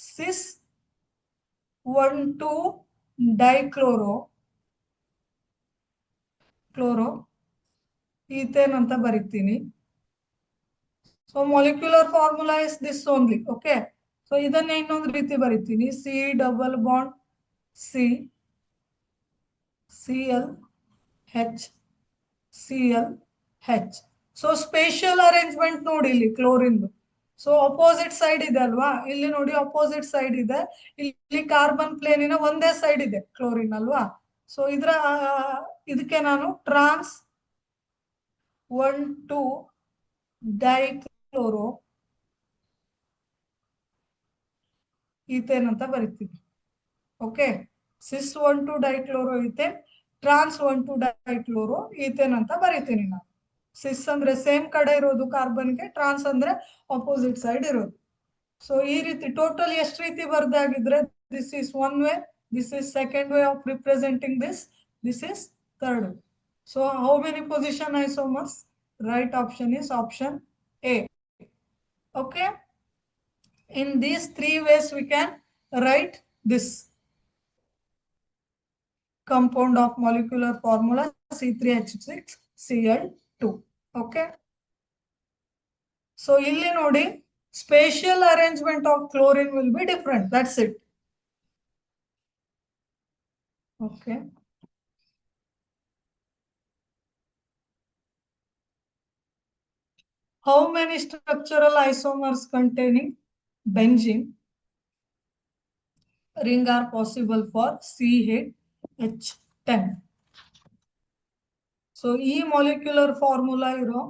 ಸಿಸ್ 1,2 ಡೈಕ್ಲೋರೋ ಈಥೇನ್ ಅಂತ ಬರಿತೀನಿ. So molecular formula is this only. Okay, so ಇದನ್ನ ಇನ್ನೊಂದು ರೀತಿ ಬರಿತೀನಿ. C double bond Cl H. So spatial arrangement ನೋಡಿ ಇಲ್ಲಿ ಕ್ಲೋರಿನ್. ಸೊ ಅಪೋಸಿಟ್ ಸೈಡ್ ಇದೆ ಅಲ್ವಾ? ಇಲ್ಲಿ ನೋಡಿ, ಅಪೋಸಿಟ್ ಸೈಡ್ ಇದೆ. ಇಲ್ಲಿ ಕಾರ್ಬನ್ ಪ್ಲೇನಿನ ಒಂದೇ ಸೈಡ್ ಇದೆ ಕ್ಲೋರಿನ್ ಅಲ್ವಾ? ಸೊ ಇದಕ್ಕೆ ನಾನು ಟ್ರಾನ್ಸ್ 1,2 ಡೈಕ್ಲೋರೋ ಈಥೇನ್ ಅಂತ ಬರಿತೀನಿ. ಓಕೆ, ಸಿಸ್ 1,2 ಡೈಕ್ಲೋರೋ ಈಥೇನ್, ಟ್ರಾನ್ಸ್ 1,2 ಡೈಕ್ಲೋರೋ ಈಥೇನ್ ಅಂತ ಬರಿತೀನಿ ನಾನು. ಸಿಸ್ ಅಂದ್ರೆ ಸೇಮ್ ಕಡೆ ಇರೋದು ಕಾರ್ಬನ್ಗೆ, ಟ್ರಾನ್ಸ್ ಅಂದ್ರೆ ಅಪೋಸಿಟ್ ಸೈಡ್ ಇರೋದು. ಸೊ ಈ ರೀತಿ ಟೋಟಲ್ ಎಷ್ಟು ರೀತಿ ಬರ್ದಾಗಿದ್ರೆ, this is one way, this is second way of representing this is third way. So how many position isomers? Right option is option A. Okay, in these 3 ways we can write this compound of molecular formula C3H6Cl2. Okay, so illi nodi, spatial arrangement of chlorine will be different. That's it. Okay, how many structural isomers containing benzene ring are possible for CH10? So ಈ molecular formula ಇರೋ,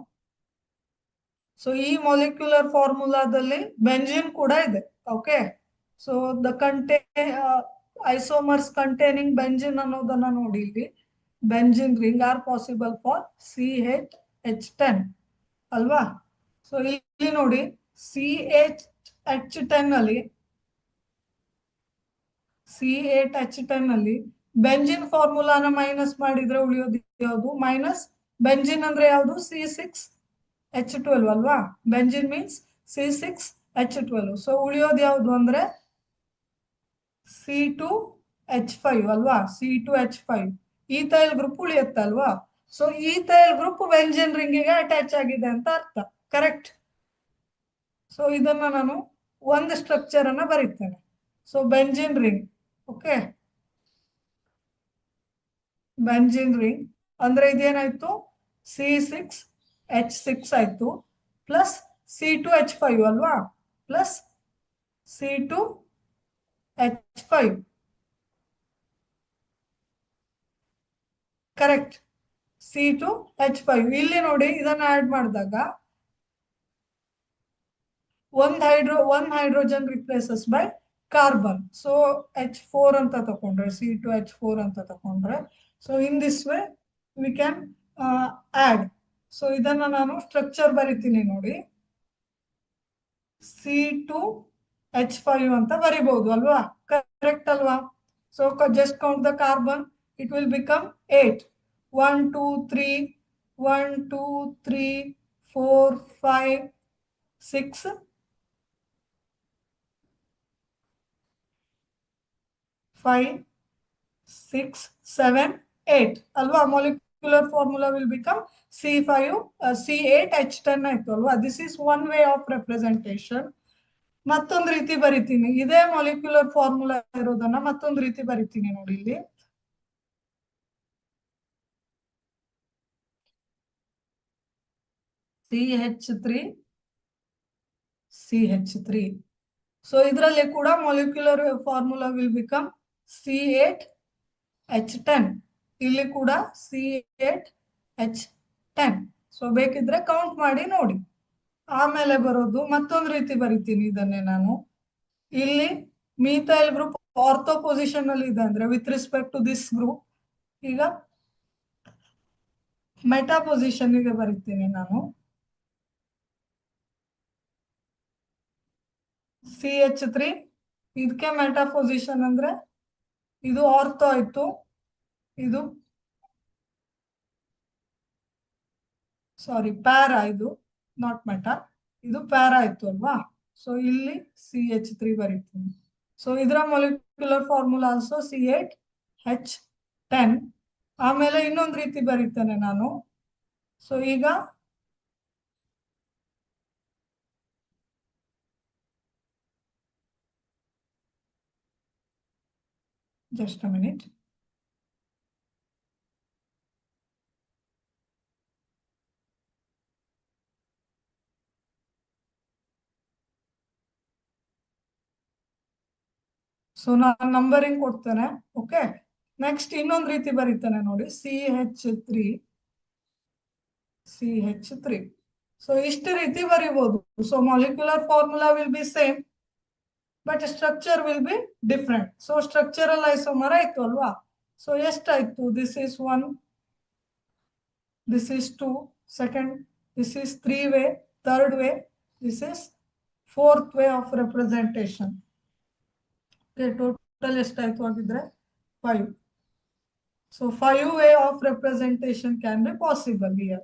so ಈ molecular ಫಾರ್ಮುಲಾದಲ್ಲಿ benzene ಕೂಡ ಇದೆ. Okay, so the isomers containing benzene ಅನ್ನೋದನ್ನ ನೋಡಿ. ಇಲ್ಲಿ benzene ring R possible for CH10 ಅಲ್ವಾ? So ಇಲ್ಲಿ ನೋಡಿ, CH10 ಅಲ್ಲಿ ಬೆಂಜಿನ್ ಫಾರ್ಮುಲಾನ ಮೈನಸ್ ಮಾಡಿದ್ರೆ ಉಳಿಯೋದು ಯಾವುದು? ಮೈನಸ್ ಬೆಂಜಿನ್ ಅಂದ್ರೆ ಯಾವುದು? C6H12 ಅಲ್ವಾ? Benzene means C6H12. ಸೊ ಉಳಿಯೋದು ಯಾವುದು ಅಂದ್ರೆ C2H5 ಅಲ್ವಾ? C2H5 ಈಥೈಲ್ ಗ್ರೂಪ್ ಉಳಿಯುತ್ತಲ್ವಾ? ಸೊ ಈಥೈಲ್ ಗ್ರೂಪ್ ಬೆಂಜಿನ್ ರಿಂಗಿಗೆ ಅಟ್ಯಾಚ್ ಆಗಿದೆ ಅಂತ ಅರ್ಥ. ಕರೆಕ್ಟ್? ಸೊ ಇದನ್ನ ನಾನು ಒಂದು ಸ್ಟ್ರಕ್ಚರ್ ಅನ್ನ ಬರೀತೇನೆ. So benzene ring. Okay, benzene ring ಅಂದ್ರೆ ಇದೇನಾಯ್ತು, C6H6 ಆಯ್ತು, ಪ್ಲಸ್ C2H5 ಅಲ್ವಾ, ಪ್ಲಸ್ C2H5. Correct, C2H5. ಇಲ್ಲಿ ನೋಡಿ, ಇದನ್ನ ಆಡ್ ಮಾಡಿದಾಗ ಒಂದ್ hydrogen replaces by carbon. So H4 ಅಂತ ತಕೊಂಡ್ರೆ, C2H4 ಅಂತ ತಕೊಂಡ್ರೆ, so in this way we can add. So ಇದನ್ನ ನಾನು ಸ್ಟ್ರಕ್ಚರ್ ಬರಿತೀನಿ ನೋಡಿ, C2H5 ಅಂತ ಬರಿಬಹುದು ಅಲ್ವಾ, ಕರೆಕ್ಟ್ ಅಲ್ವಾ. So just count the carbon, it will become 8. 1 2 3 1 2 3 4 5 6 5 6 7 8 ಅಲ್ವಾ. molecular formula will become C8H10 ಆಯ್ತು ಅಲ್ವಾ. This is one way of representation. ಮತ್ತೊಂದು ರೀತಿ ಬರಿತೀನಿ, ಇದೇ ಮಾಲಿಕ್ಯುಲರ್ ಫಾರ್ಮುಲಾ ಇರೋದನ್ನ ಮತ್ತೊಂದು ರೀತಿ ಬರಿತೀನಿ ನೋಡಿ ಇಲ್ಲಿ. CH3. ಸೊ ಇದರಲ್ಲಿ ಕೂಡ molecular formula will become C8H10. ಇಲ್ಲಿ ಕೂಡ C8H10. ಸೊ ಬೇಕಿದ್ರೆ ಕೌಂಟ್ ಮಾಡಿ ನೋಡಿ. ಆಮೇಲೆ ಬರೋದು ಮತ್ತೊಂದು ರೀತಿ ಬರಿತೀನಿ ಇದನ್ನೇ ನಾನು. ಇಲ್ಲಿ ಮೀಥೈಲ್ ಗ್ರೂಪ್ ಆರ್ಥೋ ಪೊಸಿಷನ್ ಅಲ್ಲಿ ಇದೆ ಅಂದ್ರೆ with respect to this group, ಈಗ ಮೆಟಾ ಪೊಸಿಷನ್ ಗೆ ಬರಿತೀನಿ ನಾನು. CH3 ಇದಕ್ಕೆ ಮೆಟಾ ಪೊಸಿಷನ್ ಅಂದ್ರೆ ಇದು ಆರ್ಥೋ ಆಯ್ತು, ಇದು ಸಾರಿ ಪ್ಯಾರಾ, ಇದು ನಾಟ್ ಮೆಟಾ, ಇದು ಪ್ಯಾರಾ ಆಯ್ತು ಅಲ್ವಾ. ಸೊ ಇಲ್ಲಿ CH3 ಬರೀತೀನಿ. ಸೊ ಇದರ ಮೊಲಿಕ್ಯುಲರ್ ಫಾರ್ಮುಲಾ ಆಲ್ಸೋ C8H10. ಆಮೇಲೆ ಇನ್ನೊಂದು ರೀತಿ ಬರೀತೇನೆ ನಾನು. ಸೊ ಈಗ ಜಸ್ಟ್ ಅ ಮಿನಿಟ್. ಸೊ ನಾನು ನಂಬರಿಂಗ್ ಕೊಡ್ತೇನೆ. ಓಕೆ, ನೆಕ್ಸ್ಟ್ ಇನ್ನೊಂದು ರೀತಿ ಬರೀತೇನೆ ನೋಡಿ, CH3. ಸೊ ಇಷ್ಟು ರೀತಿ ಬರಿಬಹುದು. So molecular formula will be same but structure will be different. So structural isomer ಆಯ್ತು ಅಲ್ವಾ. ಸೊ ಎಷ್ಟಾಯ್ತು, this is 1, this is 2, second, this is 3 way, third way, this is fourth way of representation. Okay, total ಎಷ್ಟಾಯ್ತು ಆಗಿದ್ರೆ 5. So 5 way of representation can be possible here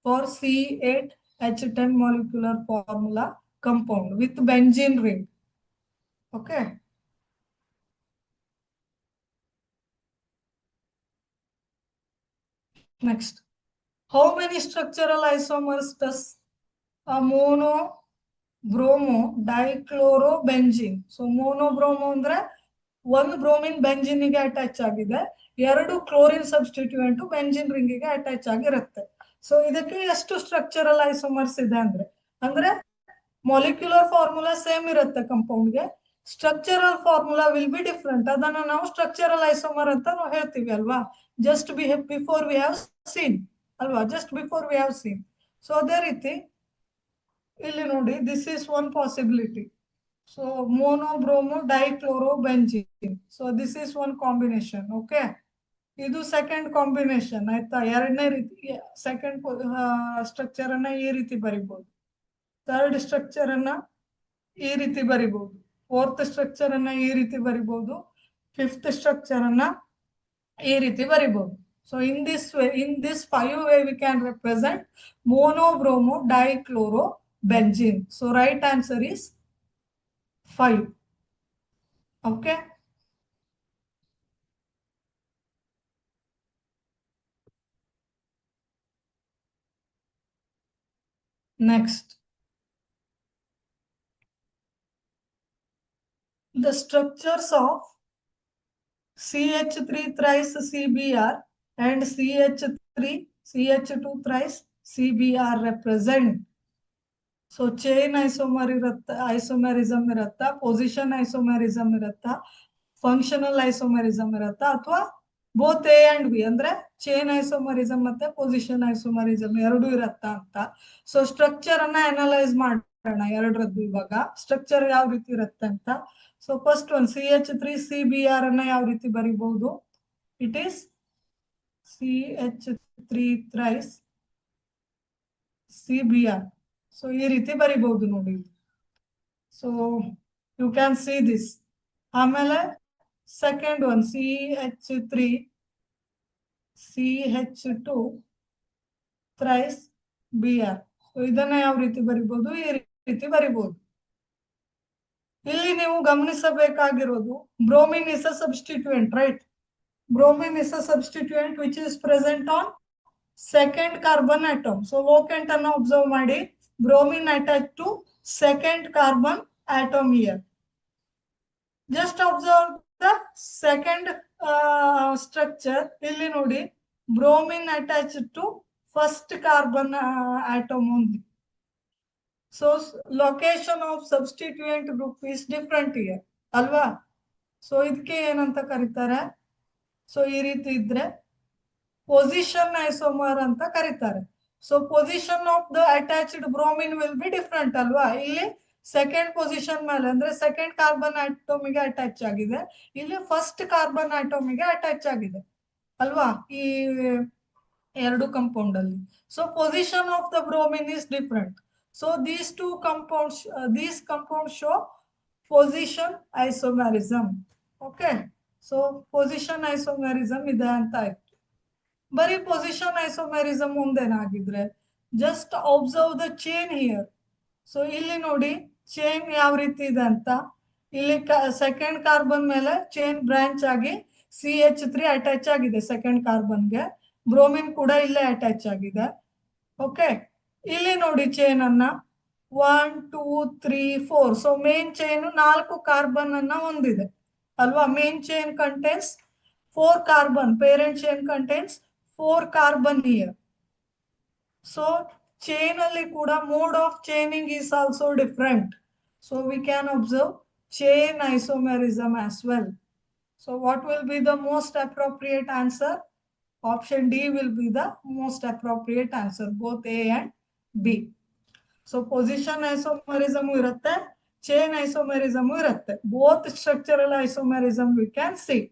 for C8H10 molecular formula compound with benzene ring. Okay. Next, how many structural isomers does a mono bromo dichloro benzene. So monobromo ಅಂದ್ರೆ ಒಂದು bromine benzene ಗೆ attach ಆಗಿದೆ, ಎರಡು chlorine substituent benzene ring ಗೆ attach ಆಗಿರುತ್ತೆ. So ಇದಕ್ಕೆ ಎಷ್ಟು structural isomers ಇದೆ ಅಂದ್ರೆ ಅಂದ್ರೆ ಮಾಲಿಕ್ಯುಲರ್ ಫಾರ್ಮುಲಾ ಸೇಮ್ ಇರುತ್ತೆ ಕಂಪೌಂಡ್ ಗೆ, structural formula will be different. ಅದನ್ನ ನಾವು ಸ್ಟ್ರಕ್ಚರಲ್ ಐಸೋಮರ್ ಅಂತ ನಾವು ಹೇಳ್ತೀವಿ ಅಲ್ವಾ, just before we have seen ಅಲ್ವಾ, just before we have seen. So ಅದೇ ರೀತಿ ಇಲ್ಲಿ ನೋಡಿ, this is one possibility. So monobromo dichloro benzene. So this is one combination. Okay, ಇದು ಸೆಕೆಂಡ್ ಕಾಂಬಿನೇಷನ್ ಆಯ್ತಾ. ಎರಡನೇ ರೀತಿ ಸೆಕೆಂಡ್ ಸ್ಟ್ರಕ್ಚರ್ ಅನ್ನ ಈ ರೀತಿ ಬರಿಬಹುದು, ಥರ್ಡ್ ಸ್ಟ್ರಕ್ಚರ್ ಅನ್ನ ಈ ರೀತಿ ಬರಿಬಹುದು, ಫೋರ್ತ್ ಸ್ಟ್ರಕ್ಚರ್ ಅನ್ನ ಈ ರೀತಿ ಬರಿಬಹುದು, ಫಿಫ್ತ್ ಸ್ಟ್ರಕ್ಚರ್ ಅನ್ನ ಈ ರೀತಿ ಬರಿಬಹುದು. So in this way, in this 5 way we can represent monobromo dichloro benzene. So right answer is 5. Okay. Next, the structures of CH3 thrice CBr and CH3 CH2 thrice CBr represent. So chain isomerism ಇರತ್ತಾ, position isomerism ಇರತ್ತಾ, functional isomerism ಇರತ್ತಾ, ಅಥವಾ both A and B ಅಂದ್ರೆ chain isomerism ಮತ್ತೆ position isomerism ಎರಡು ಇರತ್ತಾ ಅಂತ. So structure ಅನ್ನ ಅನಲೈಸ್ ಮಾಡೋಣ ಎರಡರದ್ದು. ಇವಾಗ ಸ್ಟ್ರಕ್ಚರ್ ಯಾವ ರೀತಿ ಇರುತ್ತೆ ಅಂತ. So first one CH3 CBr ಅನ್ನ ಯಾವ ರೀತಿ ಬರಿಬಹುದು? It is CH3 thrice CBr. So ಈ ರೀತಿ ಬರಿಬಹುದು ನೋಡಿ. So you can see this. ಆಮೇಲೆ second one CH3 CH2 thrice Br. So ಇದನ್ನ ಯಾವ ರೀತಿ ಬರಿಬಹುದು? ಈ ರೀತಿ ಬರಿಬಹುದು. ಇಲ್ಲಿ ನೀವು ಗಮನಿಸಬೇಕಾಗಿರೋದು bromine is a substituent, right? Bromine is a substituent which is present on second carbon atom. So locant ಅನ್ನು ಅಬ್ಸರ್ವ್ ಮಾಡಿ. Bromine attach to second carbon atom here. Just observe the second structure. ಇಲ್ಲಿ ನೋಡಿ, bromine attached to first carbon atom only. So location of substituent group is different here, ಅಲ್ವಾ? So ಇದಕ್ಕೆ ಏನಂತ ಕರೀತಾರೆ? So ಈ ರೀತಿ ಇದ್ರೆ ಪೊಸಿಷನ್ ಐಸೋಮರ್ ಅಂತ ಕರೀತಾರೆ. So position of the attached bromine will be different, ಅಲ್ವಾ? ಇಲ್ಲಿ ಸೆಕೆಂಡ್ ಪೊಸಿಷನ್ ಮೇಲೆ ಅಂದ್ರೆ ಸೆಕೆಂಡ್ ಕಾರ್ಬನ್ ಆಟೋಮಿಗೆ ಅಟ್ಯಾಚ್ ಆಗಿದೆ, ಇಲ್ಲಿ ಫಸ್ಟ್ ಕಾರ್ಬನ್ ಆಟೋಮಿಗೆ ಅಟ್ಯಾಚ್ ಆಗಿದೆ, ಅಲ್ವಾ? ಈ ಎರಡು ಕಂಪೌಂಡ್ ಅಲ್ಲಿ. So position of the bromine is different. So these compounds show position isomerism. Okay, so position isomerism ಇದೆ ಅಂತ ಆಯ್ತು. ಬರೀ ಪೊಸಿಷನ್ ಐಸೋಮೆರಿಸಮ್ ಒಂದೇನಾಗಿದ್ರೆ just observe the chain here. So ಇಲ್ಲಿ ನೋಡಿ ಚೈನ್ ಯಾವ ರೀತಿ ಇದೆ ಅಂತ. ಇಲ್ಲಿ ಸೆಕೆಂಡ್ ಕಾರ್ಬನ್ ಮೇಲೆ ಚೈನ್ ಬ್ರಾಂಚ್ ಆಗಿ CH3 ಅಟ್ಯಾಚ್ ಆಗಿದೆ ಸೆಕೆಂಡ್ ಕಾರ್ಬನ್ಗೆ. ಬ್ರೋಮಿನ್ ಕೂಡ ಇಲ್ಲೇ ಅಟ್ಯಾಚ್ ಆಗಿದೆ. ಓಕೆ, ಇಲ್ಲಿ ನೋಡಿ ಚೈನ್ ಅನ್ನ 1 2 3 4. ಸೊ ಮೇನ್ ಚೈನ್ 4 ಕಾರ್ಬನ್ ಅನ್ನ ಹೊಂದಿದೆ, ಅಲ್ವಾ? Main chain contains 4 carbon. Parent chain contains 4 carbon here. So chain ಅಲ್ಲಿ ಕೂಡ mode of chaining is also different. So we can observe chain isomerism as well. So what will be the most appropriate answer? Option D will be the most appropriate answer, both A and B. So position isomerism irutte, chain isomerism irutte. Both structural isomerism we can see.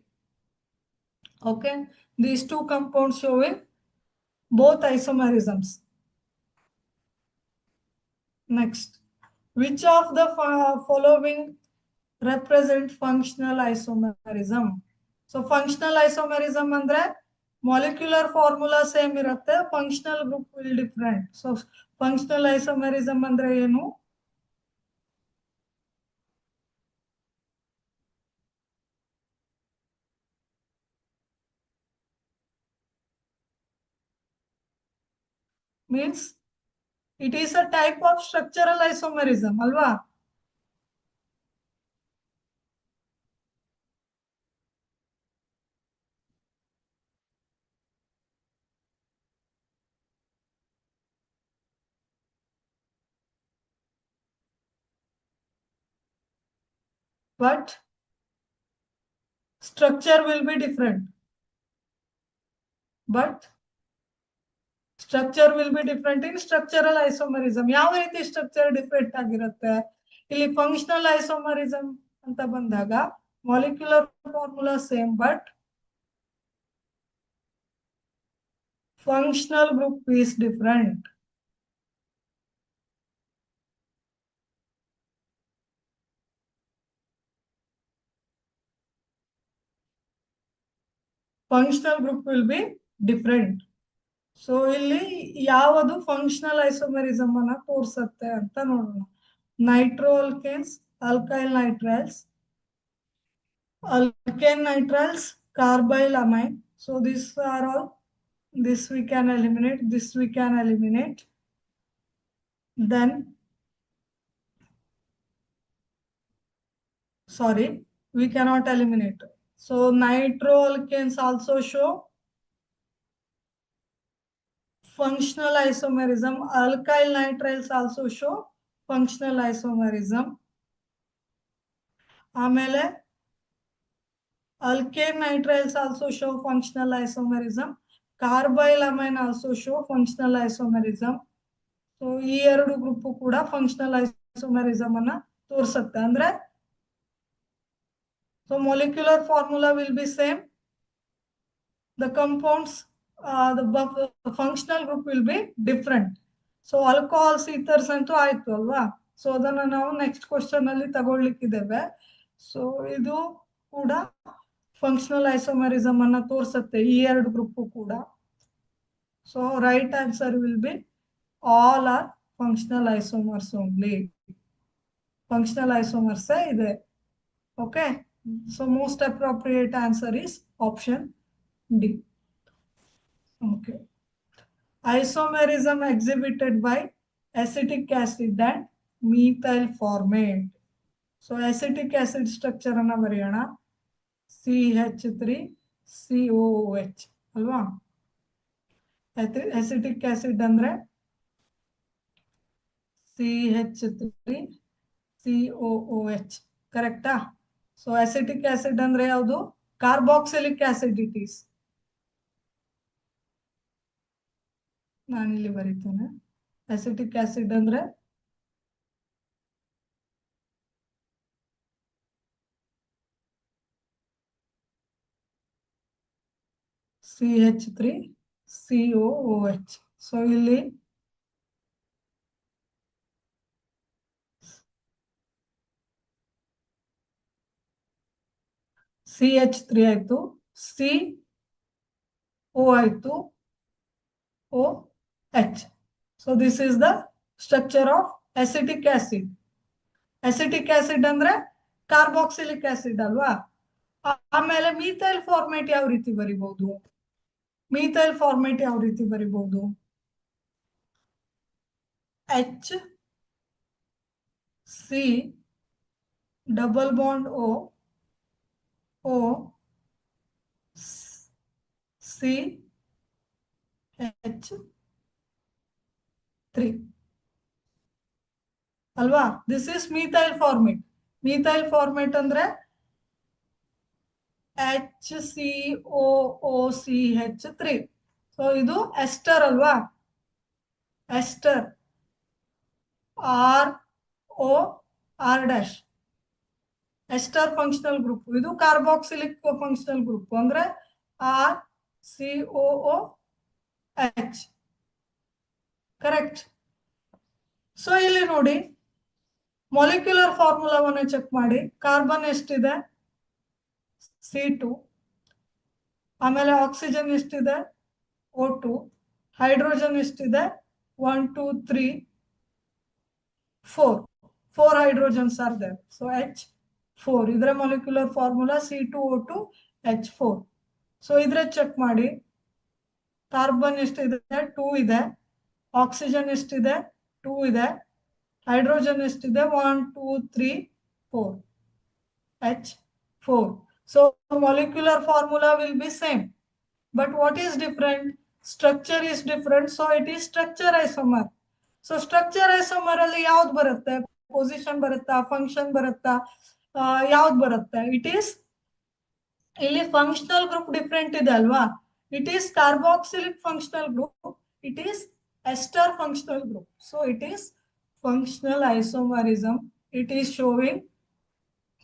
Okay, these two compounds showing both isomerisms. Next, which of the following represent functional isomerism? So functional isomerism andre molecular formula same irutte, functional group will different. So functional isomerism andre ಏನು? Means it is a type of structural isomerism, alva? But structure will be different. But structure will be different in structural isomerism. ಯಾವ ರೀತಿ structure different ಆಗಿರುತ್ತೆ? ಇಲ್ಲಿ functional isomerism ಅಂತ ಬಂದಾಗ molecular formula same, but functional group is different. Functional group will be different. So ಇಲ್ಲಿ ಯಾವುದು functional isomerism ಅನ್ನ ತೋರಿಸುತ್ತೆ ಅಂತ ನೋಡೋಣ. Nitro alkanes, alkyl nitriles, alkane nitriles, carbyl amine. So these are all, this we can eliminate, this we can eliminate. Then Sorry, we cannot eliminate. So nitroalkanes also show functional isomerism. Alkyl nitriles also show functional isomerism. ಆಮೇಲೆ alkane nitriles also show functional isomerism. Carbyl amine also show functional isomerism. So ಈ ಎರಡು group ಕೂಡ functional isomerism ಅನ್ನ ತೋರಿಸುತ್ತೆ. ಅಂದ್ರೆ so molecular formula will be same, the compounds, the functional group will be different. So alcohols ethers ಅಂತೂ ಆಯ್ತು ಅಲ್ವಾ. So ಅದನ್ನ ನಾವು ನೆಕ್ಸ್ಟ್ ಕ್ವಶನ್ ಅಲ್ಲಿ ತಗೊಳ್ಲಿಕ್ಕಿದ್ದೇವೆ. ಸೊ ಇದು ಕೂಡ ಫಂಕ್ಷನಲ್ ಐಸೋಮೆರಿಸಮ್ ಅನ್ನ ತೋರಿಸುತ್ತೆ ಈ ಎರಡು ಗ್ರೂಪ್ ಕೂಡ. So right answer will be all are functional isomers only. Functional isomers ಇದೆ. Okay, so most appropriate answer is option D. Okay, isomerism exhibited by acetic acid and methyl formate. So acetic acid structure ಅನ್ನ ಬರೆಯೋಣ, CH3COOH ಅಲ್ವಾ. acetic acid ಅಂದ್ರೆ CH3COOH, ಕರೆಕ್ಟಾ. So acetic acid ಅಂದ್ರೆ ಯಾವುದು? Carboxylic acid it is. ನಾನಿಲ್ಲಿ ಬರೀತೇನೆ. Acetic acid ಅಂದ್ರೆ CH3COOH. So ಇಲ್ಲಿ CH3 ಆಯ್ತು, CO ಆಯ್ತು, OH. So this is the structure of acetic acid. Acetic acid ಅಂದ್ರೆ ಕಾರ್ಬಾಕ್ಸಿಲಿಕ್ ಆಸಿಡ್ ಅಲ್ವಾ. ಆಮೇಲೆ ಮೀಥೈಲ್ ಫಾರ್ಮೇಟ್ ಯಾವ ರೀತಿ ಬರಿಬಹುದು? ಮೀಥೈಲ್ ಫಾರ್ಮೇಟ್ ಯಾವ ರೀತಿ ಬರಿಬಹುದು? HC ಡಬಲ್ ಬಾಂಡ್ OCH3 ಅಲ್ವಾ. This is methyl format. Methyl format ಅಂದ್ರೆ HCOOCH3. ಸೊ ಇದು ಎಸ್ಟರ್ ಅಲ್ವಾ. Ester ROR' ester functional group. ಇದು ಕಾರ್ಬಾಕ್ಸಿಲಿಕ್ ಫಂಕ್ಷನಲ್ ಗ್ರೂಪ್ ಅಂದ್ರೆ RCOOH. ಕರೆಕ್ಟ್. ಸೊ ಇಲ್ಲಿ ನೋಡಿ, ಮಾಲಿಕ್ಯುಲರ್ ಫಾರ್ಮುಲಾವನ್ನ ಚೆಕ್ ಮಾಡಿ. ಕಾರ್ಬನ್ ಎಷ್ಟಿದೆ? C2. ಆಮೇಲೆ ಆಕ್ಸಿಜನ್ ಎಷ್ಟಿದೆ? O2. ಹೈಡ್ರೋಜನ್ ಎಷ್ಟಿದೆ? 1 2 3 4 hydrogens are there. So H4. ಇದರ molecular formula C2O2H4. ಸೊ ಇದ್ರೆ ಚೆಕ್ ಮಾಡಿ. ಕಾರ್ಬನ್ ಎಷ್ಟಿದೆ? 2 ಇದೆ. ಆಕ್ಸಿಜನ್ ಎಷ್ಟಿದೆ? 2 ಇದೆ. ಹೈಡ್ರೋಜನ್ ಎಷ್ಟಿದೆ? 1 2 3 4. H4. So molecular formula will be same, but what is different? Structure is different, so it is structure isomer. So structure isomer ಅಲ್ಲಿ ಯಾವ್ದು ಬರುತ್ತೆ? ಪೊಸಿಷನ್ ಬರುತ್ತಾ, ಫಂಕ್ಷನ್ ಬರುತ್ತಾ, ಯಾವ್ದು ಬರುತ್ತೆ? ಇಟ್ ಈಸ್ ಇಲ್ಲಿ ಫಂಕ್ಷನಲ್ ಗ್ರೂಪ್ ಡಿಫ್ರೆಂಟ್ ಇದೆ ಅಲ್ವಾ. It is carboxylic functional group, it is ester functional group. So it is functional isomerism. It is sowing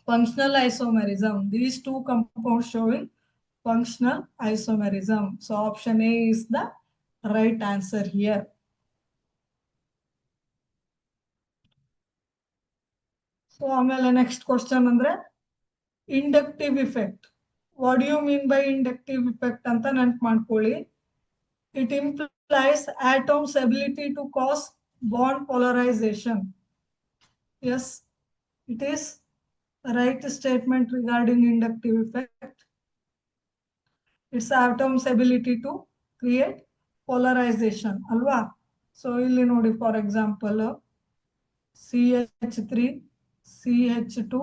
functional isomerism. These two compounds showing functional isomerism. So option A is the right answer here. So ಆಮೇಲೆ next question ಅಂದ್ರೆ inductive effect. What do you mean by inductive effect ಅಂತ ನೆನಪು ಮಾಡ್ಕೊಳ್ಳಿ. It implies atoms ability to cause bond polarization. Yes, it is right statement regarding inductive effect. It's atoms ability to create polarization alwa. So illi nodi, for example CH3 CH2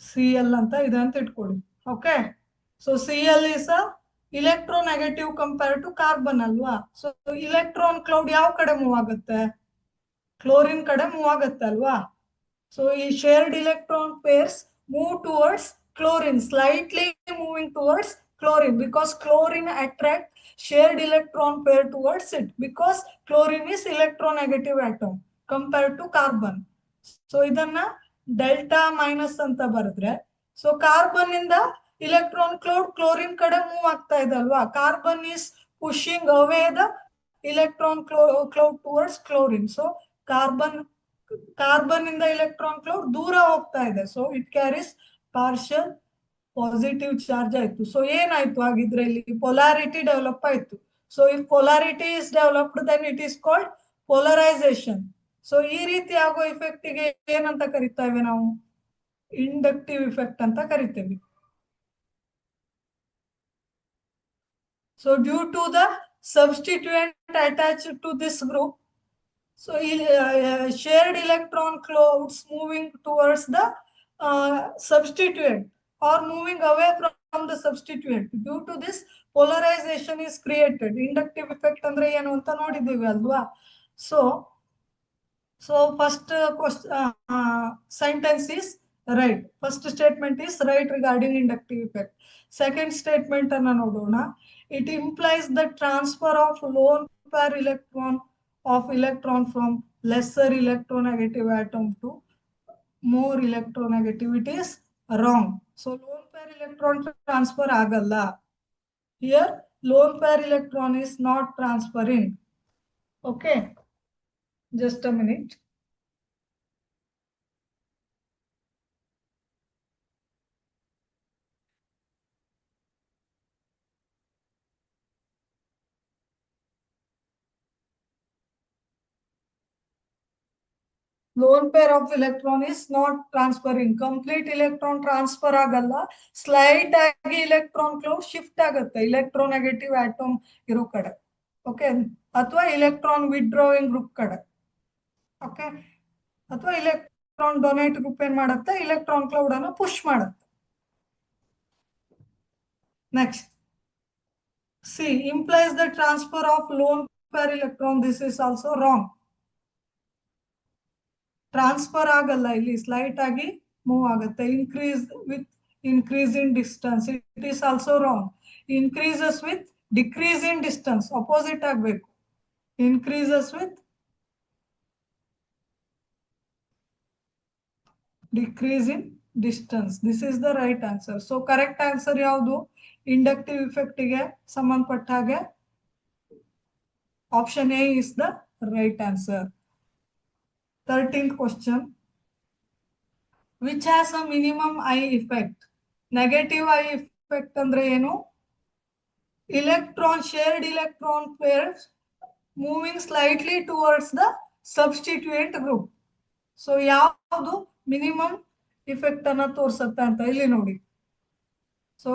Cl ಅಂತ ಇದೆ ಅಂತ ಇಟ್ಕೊಳ್ಳಿ. Okay, so Cl is a electronegative compare to carbon ಅಲ್ವಾ. So electron cloud ಯಾವ ಕಡೆ move ಆಗುತ್ತೆ? Chlorine ಕಡೆ move ಆಗುತ್ತೆ ಅಲ್ವಾ. ಸೊ ಈ shared electron pairs move towards chlorine, slightly moving towards chlorine, because chlorine attract shared electron pair towards it, because chlorine is electronegative atom compared to carbon. So ಇದನ್ನ delta minus ಅಂತ ಬರೆದ್ರೆ, so carbon ಇಂದ electron cloud chlorine ಕಡೆ move ಆಗ್ತಾ ಇದೆ ಅಲ್ವಾ. Carbon is pushing away the electron cloud towards chlorine. So carbon ಇಂದ electron cloud ದೂರ ಹೋಗ್ತಾ ಇದೆ. So it carries partial positive charge ಆಯ್ತು. ಸೊ ಏನಾಯ್ತು ಹಾಗಿದ್ರೆ ಇಲ್ಲಿ ಪೊಲಾರಿಟಿ ಡೆವಲಪ್ ಆಯ್ತು. So if polarity is developed then it is called polarisation. So ಈ ರೀತಿ ಆಗೋ ಇಫೆಕ್ಟ್ ಗೆ ಏನಂತ ಕರಿತೇವೆ ನಾವು? ಇಂಡಕ್ಟಿವ್ ಇಫೆಕ್ಟ್ ಅಂತ ಕರಿತೇವೆ. So due to the substituent attached to this group, so shared electron clouds moving towards the substituent or moving away from the substituent. Due to this, polarization is created. Inductive effect andre ಏನು ಅಂತ ನೋಡಿದ್ದೀವಿ ಅಲ್ವಾ. So first sentence is right. First statement is right regarding inductive effect. Second statement ಅನ್ನ ನೋಡೋಣ. It implies the transfer of lone pair electron from lesser electronegative atom to more electronegative. It is wrong. So lone pair electron transfer agalla. Here lone pair electron is not transferring. Okay, just a minute. Lone pair of electron is not transferring. Complete electron transfer ಆಗಲ್ಲ. Slight ಆಗಿ electron cloud shift ಆಗುತ್ತೆ electronegative atom ಇರೋ ಕಡೆ. Okay, ಅಥವಾ electron withdrawing group ಕಡೆ. Okay, ಅಥವಾ electron donate group ಏನ್ ಮಾಡುತ್ತೆ? electron cloud ಅನ್ನು push ಮಾಡುತ್ತೆ. Next, C implies the transfer of lone pair electron. This is also wrong. Transfer ಆಗಲ್ಲ, ಇಲ್ಲಿ ಸ್ಲೈಟ್ ಆಗಿ ಮೂವ್ ಆಗುತ್ತೆ. Increase with increase in distance. It is also wrong. Increases with decrease in distance. Opposite ಆಗಬೇಕು. Increases with decrease in distance. This is the right answer. So correct answer ಯಾವುದು? Inductive effect ಗೆ ಸಂಬಂಧಪಟ್ಟ ಹಾಗೆ option A is the right answer. 13th question. Which has a minimum I effect? Negative I effect ಅಂದ್ರೆ ಏನು? Electron, shared electron pairs moving slightly towards the substituent group. So ಯಾವುದು minimum effect ಅನ್ನ ತೋರಿಸುತ್ತೆ ಅಂತ ಇಲ್ಲಿ ನೋಡಿ. So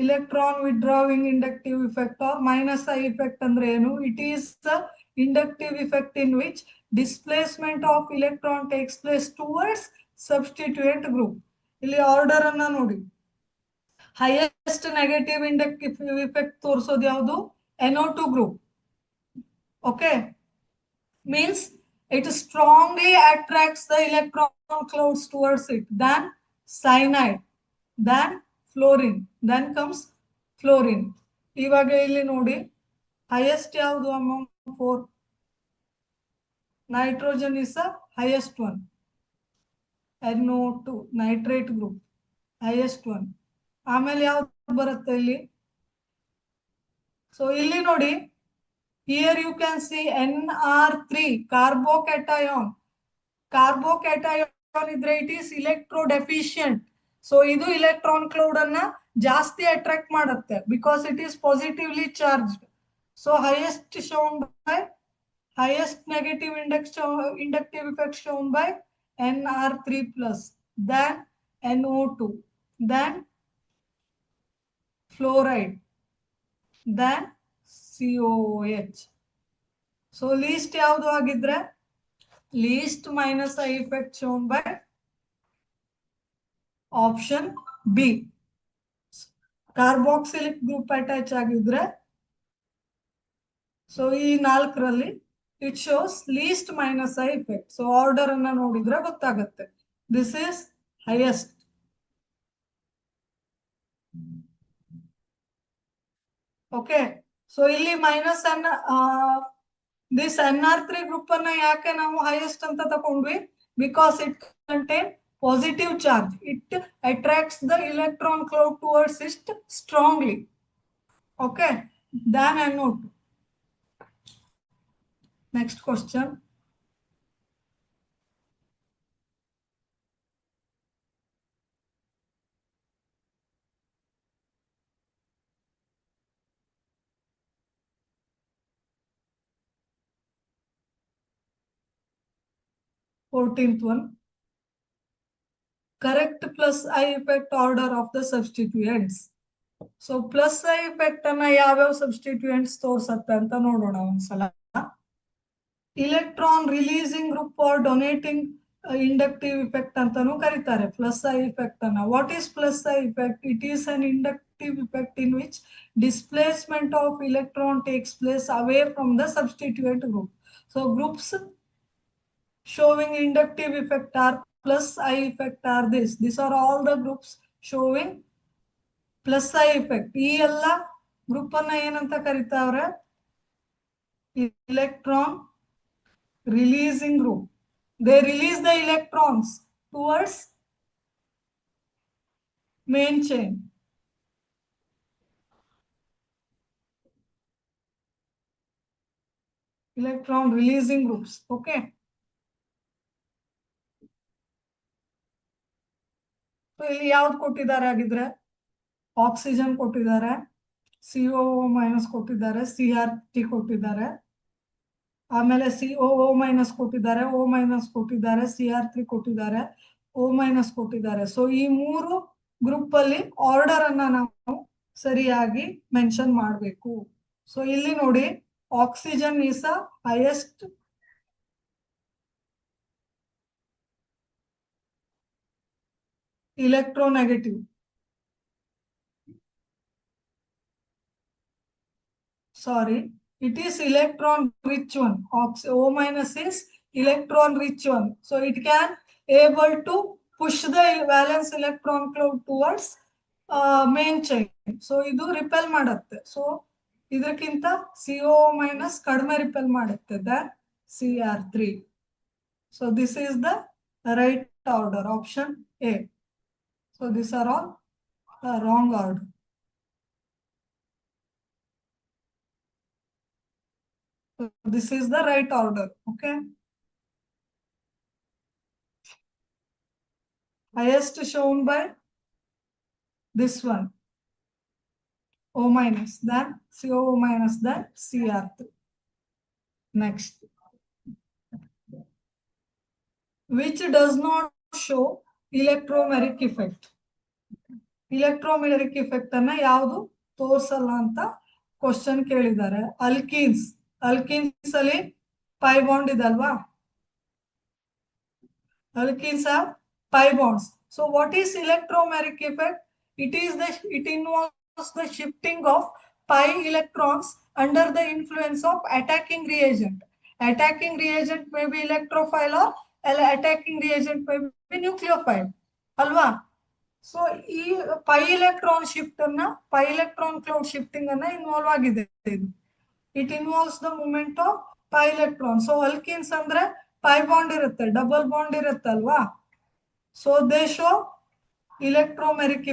electron withdrawing inductive effect or minus I effect ಅಂದ್ರೆ ಏನು? It is the inductive effect in which displacement of electron takes place towards substituent group. ಇಲ್ಲಿ order ಅನ್ನ ನೋಡಿ. ಹೈಯೆಸ್ಟ್ ನೆಗೆಟಿವ್ ಇಂಡಕ್ಟಿವ್ ಇಫೆಕ್ಟ್ ತೋರಿಸೋದು ಯಾವುದು? NO2 group. Okay, means it strongly attracts the electron clouds towards it than cyanide, than fluorine. Then comes fluorine. ಇವಾಗ ಇಲ್ಲಿ ನೋಡಿ, highest ಯಾವುದು among 4? Nitrogen is the highest one. NO2 nitrate group highest one. ಆಮೇಲೆ ಯಾವ್ದು ಬರುತ್ತೆ ಇಲ್ಲಿ? So ಇಲ್ಲಿ ನೋಡಿ, here you can see NR3 carbocation. Carbocation ಇದ್ರೆ it is electro deficient. So ಇದು electron cloud ಅನ್ನ ಜಾಸ್ತಿ ಅಟ್ರಾಕ್ಟ್ ಮಾಡುತ್ತೆ because it is positively charged. So highest shown by highest negative inductive effect shown by NR3 plus, then NO2, then fluoride, then COOH. So least ಯಾವುದು ಆಗಿದ್ರೆ? Least minus I effect shown by option B. Carboxylic group attach ಆಗಿದ್ರೆ so ಈ ನಾಲ್ಕರಲ್ಲಿ it shows least minus I effect. So order ಅನ್ನ ನೋಡಿದ್ರೆ ಗೊತ್ತಾಗುತ್ತೆ. This is highest. Okay, so ಇಲ್ಲಿ minus ಅನ್ನ ದಿಸ್ NR3 ಗ್ರೂಪ್ ಅನ್ನ ಯಾಕೆ ನಾವು ಹೈಯೆಸ್ಟ್ ಅಂತ ತಗೊಂಡ್ವಿ? Because it contain positive charge. It attracts the electron cloud towards it strongly. Okay, than NO2. Next question. Fourteenth one. Correct plus I effect order of the substituents. So plus I effect ಅನ್ನ ಯಾವ್ಯಾವ substituents ತೋರ್ಸತ್ತೆ ಅಂತ ನೋಡೋಣ ಒಂದ್ಸಲ. Electron releasing group or donating inductive effect ಅಂತಾನು ಕರೀತಾರೆ plus I effect ಅನ್ನ. What is plus I effect? It is an inductive effect in which displacement of electron takes place away from the substituent group. So groups showing inductive effect are plus I effect are this. These are all the groups showing plus I effect. ಈ ಎಲ್ಲ group ಅನ್ನ ಏನಂತ ಕರೀತಾವ್ರೆ? Electron releasing group. They release the electrons towards main chain. Electron releasing groups. Okay. So ಇಲ್ಲಿ ಯಾವ್ದು ಕೊಟ್ಟಿದ್ದಾರೆ ಆಗಿದ್ರೆ? Oxygen ಕೊಟ್ಟಿದ್ದಾರೆ, CO minus ಕೊಟ್ಟಿದ್ದಾರೆ, CR3 ಕೊಟ್ಟಿದ್ದಾರೆ, ಆಮೇಲೆ CO ಮೈನಸ್ ಕೊಟ್ಟಿದ್ದಾರೆ, O ಮೈನಸ್ ಕೊಟ್ಟಿದ್ದಾರೆ, CR3 ಕೊಟ್ಟಿದ್ದಾರೆ, O ಮೈನಸ್ ಕೊಟ್ಟಿದ್ದಾರೆ. ಸೊ ಈ ಮೂರು ಗ್ರೂಪ್ ಅಲ್ಲಿ ಆರ್ಡರ್ ಅನ್ನ ನಾವು ಸರಿಯಾಗಿ ಮೆನ್ಷನ್ ಮಾಡಬೇಕು. ಸೊ ಇಲ್ಲಿ ನೋಡಿ, oxygen is a highest electronegative. Sorry, it is electron rich one. O minus is electron rich one. So it can able to push the valence electron cloud towards main chain. So idu repel ಮಾಡುತ್ತೆ. So ಇದಕ್ಕಿಂತ CO minus ಕಡಿಮೆ repel ಮಾಡುತ್ತೆ than CR3. So this is the right order, option A. So these are all wrong order. So this is the right order. Okay. Highest shown by this one, O minus, then CO minus, then CR3. Next, which does not show electromeric effect. Electromeric effect ಅನ್ನ ಯಾವುದು ತೋರಿಸಲ್ಲ ಅಂತ question ಕೇಳಿದ್ದಾರೆ. Alkenes ಅಲ್ಲಿ pi bond ಇದೆ ಅಲ್ವಾ? Alkenes have pi bonds. So what is electromeric effect? It involves the shifting of pi electrons under the influence of attacking reagent. Attacking reagent may be electrophile or attacking reagent may be nucleophile. Alva? So ಈ pi electron shift ಅನ್ನ pi electron cloud shifting ಅನ್ನ involve ಆಗಿದೆ. It involves the movement of pi electron. So alkenes ಅಂದ್ರೆ pi bond ಇರುತ್ತೆ, double bond ಇರುತ್ತೆ ಅಲ್ವಾ? So they show electromeric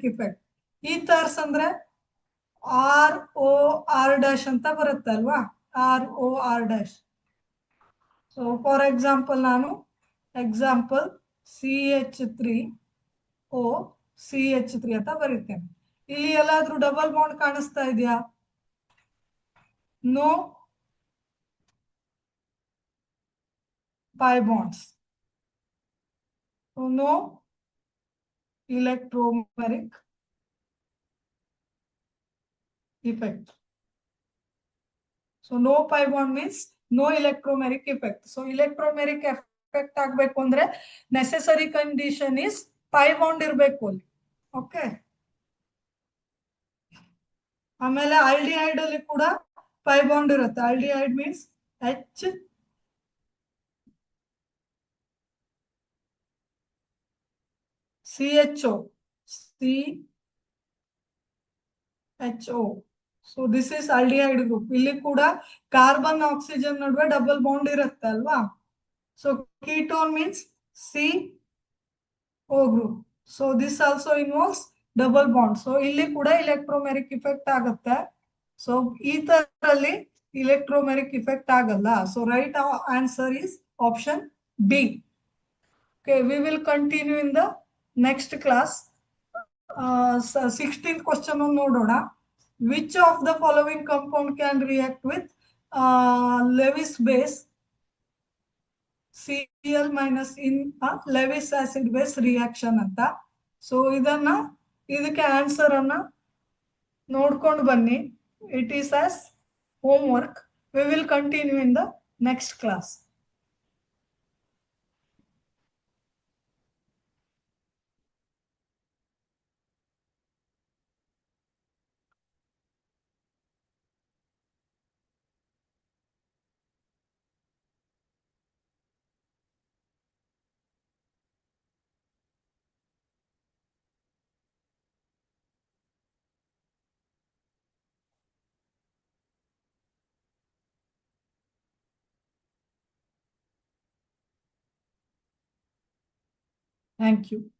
effect. Ethers ಅಂದ್ರೆ ROR' ಅಂತ ಬರುತ್ತೆ ಅಲ್ವಾ? ROR'. So for example ನಾನು example CH3O CH3 ಅಂತ ಬರೀತೇನೆ. ಇಲ್ಲಿ ಎಲ್ಲಾದ್ರೂ ಡಬಲ್ ಬಾಂಡ್ ಕಾಣಿಸ್ತಾ ಇದೆಯಾ? No pi bonds. So no electromeric effect. So no pi bond means no electromeric effect. So electromeric effect effect ಆಗ್ಬೇಕು ಅಂದ್ರೆ necessary condition is pi bond ಇರ್ಬೇಕು ಅಲ್ಲಿ. ಓಕೆ, ಆಮೇಲೆ ಆಲ್ಡಿಹೈಡ್ ಅಲ್ಲಿ ಕೂಡ ಪೈ ಬಾಂಡ್ ಇರುತ್ತೆ. Aldehyde means H CHO CHO. So this is aldehyde group. ಇಲ್ಲಿ ಕೂಡ ಕಾರ್ಬನ್ ಆಕ್ಸಿಜನ್ ನಡುವೆ ಡಬಲ್ ಬಾಂಡ್ ಇರುತ್ತೆ ಅಲ್ವಾ. So ketone means CO group. So this also involves double bond. So ಇಲ್ಲಿ ಕೂಡ ಇಲೆಕ್ಟ್ರೋಮೆರಿಕ್ ಇಫೆಕ್ಟ್ ಆಗುತ್ತೆ. ಸೊ ಈ ತರಲ್ಲಿ ಇಲೆಕ್ಟ್ರೋಮೆರಿಕ್ ಇಫೆಕ್ಟ್ ಆಗಲ್ಲ. So right answer is option B. Okay, we will continue in the next class. 16th question on ನೋಡೋಣ. Which of the following compound can react with Lewis base Cl minus in Lewis acid base reaction ಅಂತ. So ಇದಕ್ಕೆ answer ಅನ್ನ ನೋಡ್ಕೊಂಡು ಬನ್ನಿ. It is as homework. We will continue in the next class. Thank you.